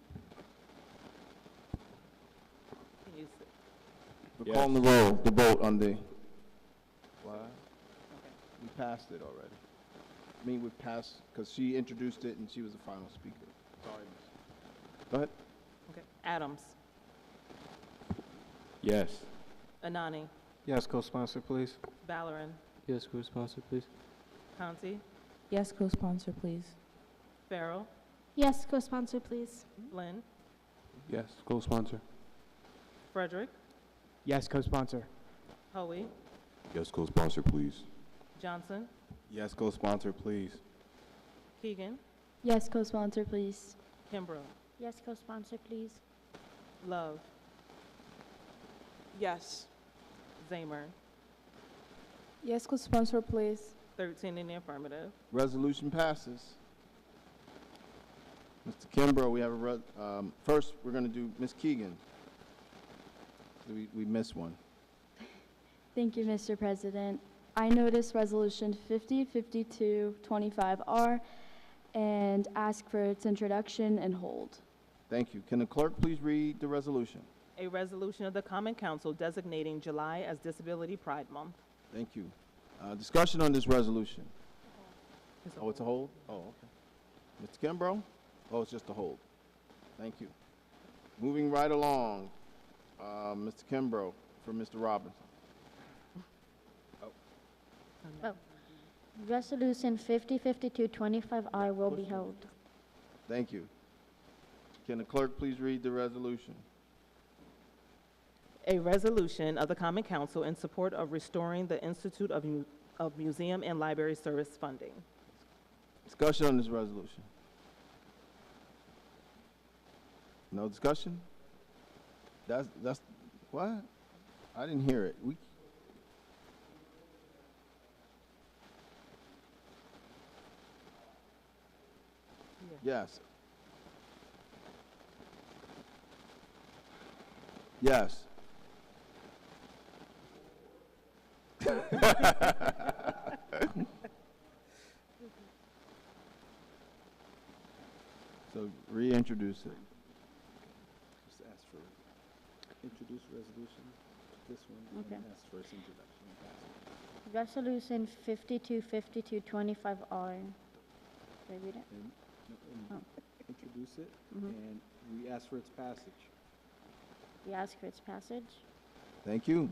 Can you say? We're Yes. calling the roll, the vote on the, what? We passed it already. We passed, because she introduced it and she was the final speaker. Sorry, miss. Go ahead. Okay. Adams. Yes. Anani. Yes, co-sponsor, please. Valorem. Yes, co-sponsor, please. Conti. Yes, co-sponsor, please. Farrell. Yes, co-sponsor, please. Lynn. Yes, co-sponsor. Frederick. Yes, co-sponsor. Hoey. Yes, co-sponsor, please. Johnson. Yes, co-sponsor, please. Keegan. Yes, co-sponsor, please. Kimbrough. Yes, co-sponsor, please. Love. Yes. Zamer. Yes, co-sponsor, please. 13 in the affirmative. Resolution passes. Mr. Kimbrough, we have first, we're going to do Ms. Keegan. We missed one. Thank you, Mr. President. I noticed Resolution 505225R and ask for its introduction and hold. Thank you. Can the clerk please read the resolution? A resolution of the Common Council designating July as Disability Pride Month. Thank you. Discussion on this resolution. Oh, it's a hold? Oh, okay. Mr. Kimbrough? Oh, it's just a hold. Thank you. Moving right along, Mr. Kimbrough for Mr. Robinson. Oh. Resolution 505225R will be held. Thank you. Can the clerk please read the resolution? A resolution of the Common Council in support of restoring the Institute of Museum and Library Service funding. Discussion on this resolution. No discussion? That's, what? I didn't hear it. Yes. Yes. So reintroduce it. Just ask for, introduce resolution, this one, Okay. and ask for its introduction and passage. Resolution 525225R. Did I read it? And Oh. introduce it, Mhm. and we ask for its passage. We ask for its passage. Thank you.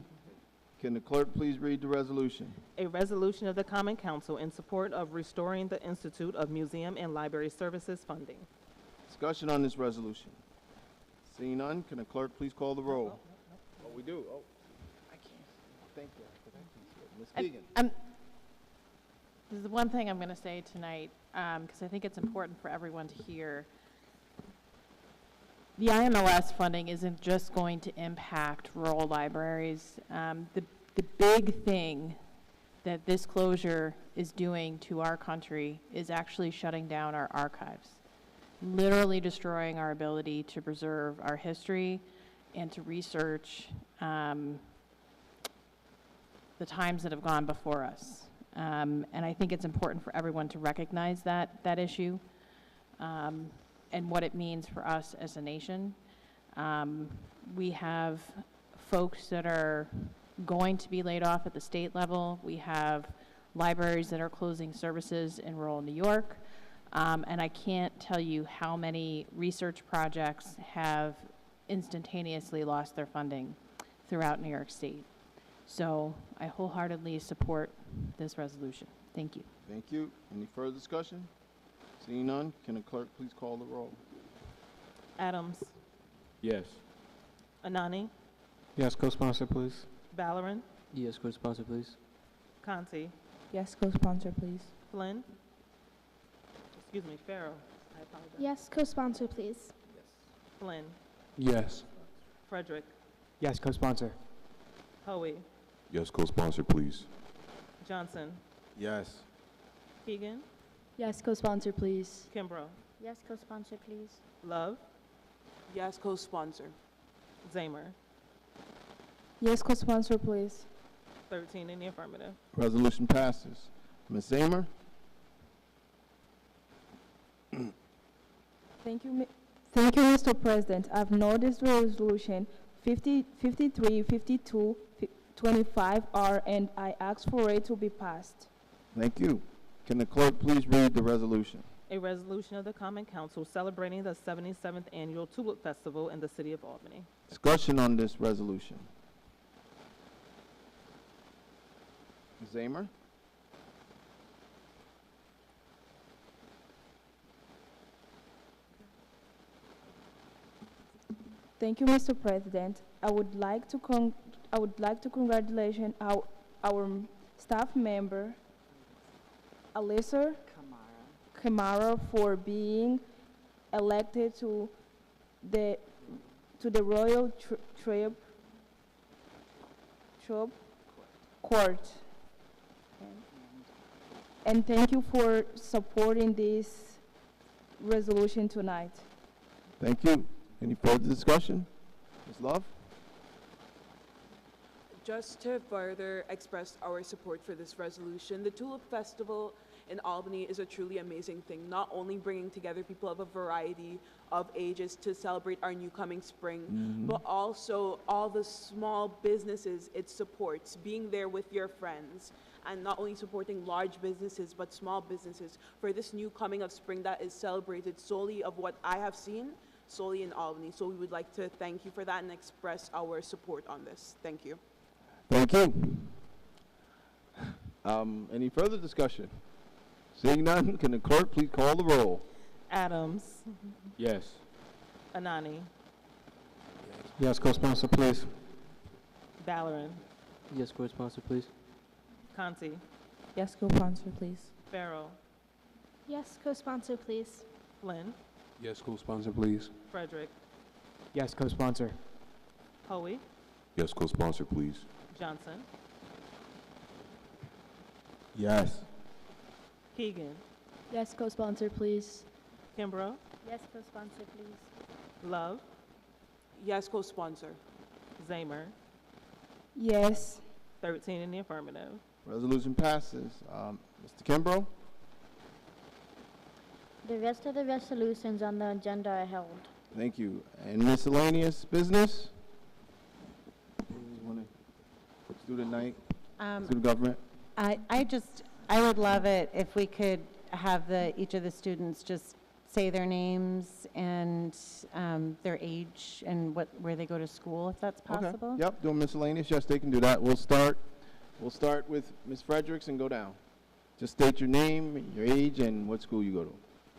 Can the clerk please read the resolution? A resolution of the Common Council in support of restoring the Institute of Museum and Library Services funding. Discussion on this resolution. Seeing none, can the clerk please call the roll? Oh, we do? Oh, I can't. Thank you. Ms. Keegan. This is the one thing I'm going to say tonight, because I think it's important for everyone to hear. The IMLS funding isn't just going to impact rural libraries. The big thing that this closure is doing to our country is actually shutting down our archives, literally destroying our ability to preserve our history and to research the times that have gone before us. And I think it's important for everyone to recognize that issue and what it means for us as a nation. We have folks that are going to be laid off at the state level. We have libraries that are closing services in rural New York. And I can't tell you how many research projects have instantaneously lost their funding throughout New York State. So I wholeheartedly support this resolution. Thank you. Thank you. Any further discussion? Seeing none, can the clerk please call the roll? Adams. Yes. Anani. Yes, co-sponsor, please. Valorant. Yes, co-sponsor, please. Conti. Yes, co-sponsor, please. Flynn. Excuse me, Farrow. I apologize. Yes, co-sponsor, please. Flynn. Yes. Frederick. Yes, co-sponsor. Hoey. Yes, co-sponsor, please. Johnson. Yes. Keegan. Yes, co-sponsor, please. Kimbrough. Yes, co-sponsor, please. Love. Yes, co-sponsor. Zamer. Yes, co-sponsor, please. 13 in the affirmative. Resolution passes. Ms. Zamer? Thank you, Mr. President. I've noticed resolution 53, 52, 25R, and I ask for it to be passed. Thank you. Can the clerk please read the resolution? A resolution of the Common Council celebrating the 77th Annual Tulip Festival in the City of Albany. Discussion on this resolution. Ms. Zamer? Thank you, Mr. President. I would like to congratulate our staff member, Alyssa Kamara, for being elected to the Royal Troop Court. And thank you for supporting this resolution tonight. Thank you. Any further discussion? Ms. Love? Just to further express our support for this resolution, the Tulip Festival in Albany is a truly amazing thing, not only bringing together people of a variety of ages to celebrate our new coming spring, but also all the small businesses it supports, being there with your friends, and not only supporting large businesses, but small businesses for this new coming of spring that is celebrated solely of what I have seen, solely in Albany. So we would like to thank you for that and express our support on this. Thank you. Thank you. Any further discussion? Seeing none, can the clerk please call the roll? Adams. Yes. Anani. Yes, co-sponsor, please. Valorant. Yes, co-sponsor, please. Conti. Yes, co-sponsor, please. Farrow. Yes, co-sponsor, please. Flynn. Yes, co-sponsor, please. Frederick. Yes, co-sponsor. Hoey. Yes, co-sponsor, please. Johnson. Yes. Keegan. Yes, co-sponsor, please. Kimbrough. Yes, co-sponsor, please. Love. Yes, co-sponsor. Zamer. Yes. 13 in the affirmative. Resolution passes. Mr. Kimbrough? The rest of the resolutions on the agenda are held. Thank you. And miscellaneous business? Student night, student government? I would love it if we could have each of the students just say their names and their age and where they go to school, if that's possible. Okay. Yep, doing miscellaneous. Yes, they can do that. We'll start with Ms. Fredericks and go down. Just state your name, your age, and what school you go to.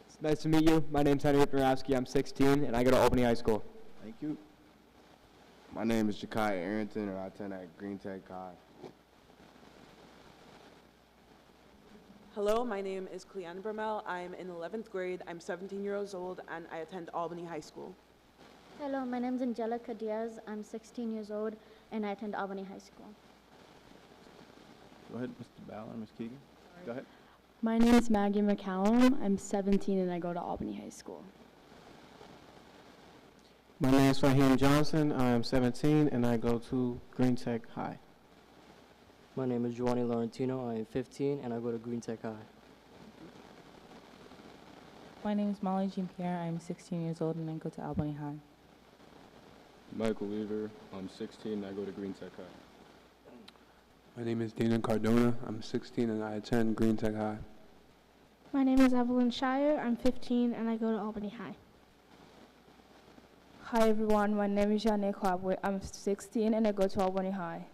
It's nice to meet you. My name's Henry Borowski. I'm 16, and I go to Albany High School. Thank you. My name is Jakai Arrington, and I attend at Green Tech High. Hello, my name is Cleanne Bramell. I'm in 11th grade. I'm 17 years old, and I attend Albany High School. Hello, my name is Angelica Diaz. I'm 16 years old, and I attend Albany High School. Go ahead, Mr. Ballard, Ms. Keegan. Go ahead. My name is Maggie McCallum. I'm 17 and I go to Albany High School. My name is Fahim Johnson. I am 17 and I go to Green Tech High. My name is Giovanni Laurentino. I am 15 and I go to Green Tech High. My name is Molly Jean Pierre. I am 16 years old and I go to Albany High. Michael Weaver, I'm 16 and I go to Green Tech High. My name is Dana Cardona. I'm 16 and I attend Green Tech High. My name is Evelyn Shire. I'm 15 and I go to Albany High. Hi everyone, my name is Janae Kwabwe. I'm 16 and I go to Albany High.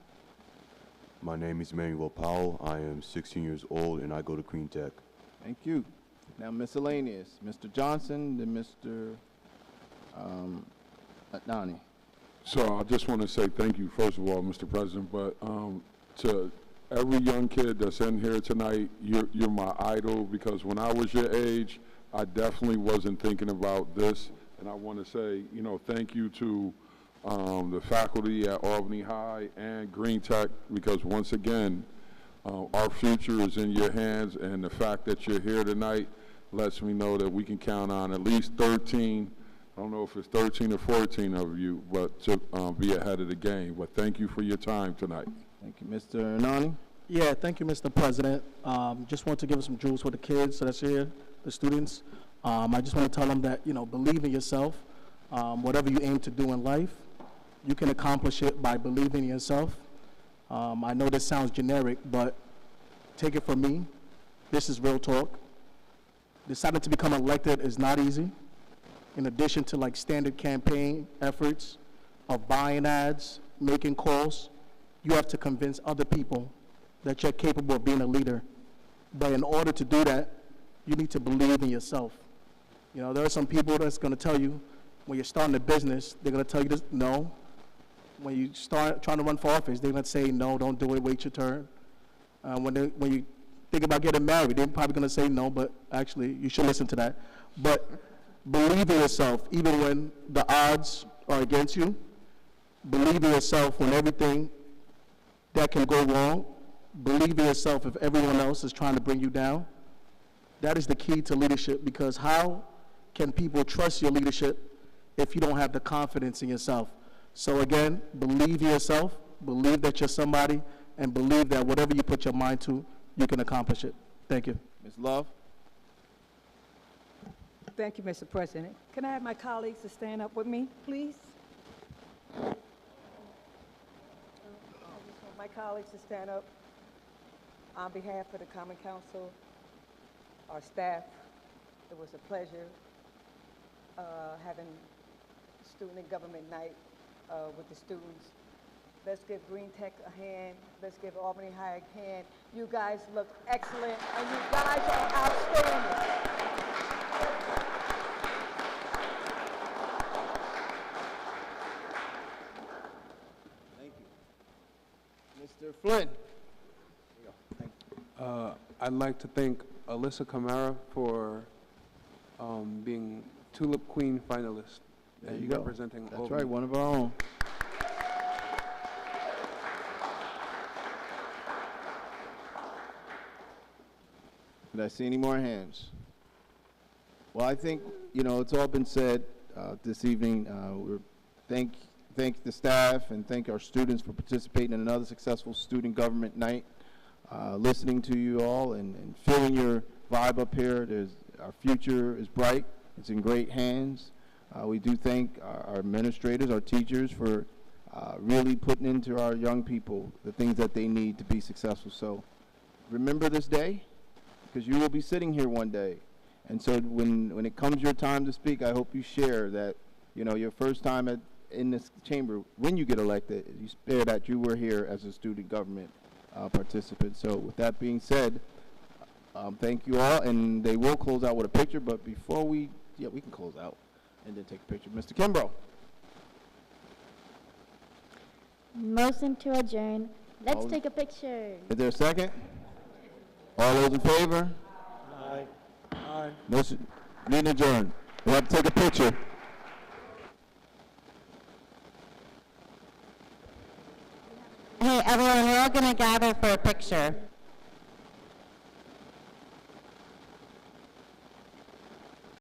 My name is Emmanuel Powell. I am 16 years old and I go to Green Tech. Thank you. Now miscellaneous, Mr. Johnson, then Mr. Adnani. So I just want to say thank you, first of all, Mr. President, but to every young kid that's in here tonight, you're my idol, because when I was your age, I definitely wasn't thinking about this. And I want to say, you know, thank you to the faculty at Albany High and Green Tech, because once again, our future is in your hands, and the fact that you're here tonight lets me know that we can count on at least 13, I don't know if it's 13 or 14 of you, but to be ahead of the game. But thank you for your time tonight. Thank you, Mr. Nani. Yeah, thank you, Mr. President. Just want to give some jewels for the kids that's here, the students. I just want to tell them that, you know, believe in yourself. Whatever you aim to do in life, you can accomplish it by believing in yourself. I know this sounds generic, but take it from me. This is real talk. Deciding to become elected is not easy. In addition to like standard campaign efforts of buying ads, making calls, you have to convince other people that you're capable of being a leader. But in order to do that, you need to believe in yourself. You know, there are some people that's going to tell you when you're starting a business, they're going to tell you this, no. When you start trying to run for office, they're going to say, no, don't do it, wait your turn. When you think about getting married, they're probably going to say no, but actually, you should listen to that. But believe in yourself, even when the odds are against you. Believe in yourself when everything that can go wrong. Believe in yourself if everyone else is trying to bring you down. That is the key to leadership, because how can people trust your leadership if you don't have the confidence in yourself? So again, believe in yourself, believe that you're somebody, and believe that whatever you put your mind to, you can accomplish it. Thank you. Ms. Love. Thank you, Mr. President. Can I have my colleagues to stand up with me, please? I just want my colleagues to stand up on behalf of the Common Council, our staff. It was a pleasure having Student and Government Night with the students. Let's give Green Tech a hand. Let's give Albany High a hand. You guys look excellent, and you guys are outstanding. Thank you. Mr. Flynn. I'd like to thank Alyssa Camara for being Tulip Queen finalist. There and you go. representing That's Albany. right, one of our own. Did I see any more hands? Well, I think, you know, it's all been said this evening. We're thank the staff and thank our students for participating in another successful student government night. Listening to you all and feeling your vibe up here. Our future is bright. It's in great hands. We do thank our administrators, our teachers for really putting into our young people the things that they need to be successful. So remember this day, because you will be sitting here one day. And so when it comes your time to speak, I hope you share that, you know, your first time in this chamber, when you get elected, you share that you were here as a student government participant. So with that being said, thank you all, and they will close out with a picture, but before we can close out and then take a picture. Mr. Kimbrough. Motion to adjourn. Let's All- take a picture. Is there a second? All those in favor? Aye. Aye. Motion, meeting adjourned. We'll have to take a picture. Hey, everyone, we're all going to gather for a picture.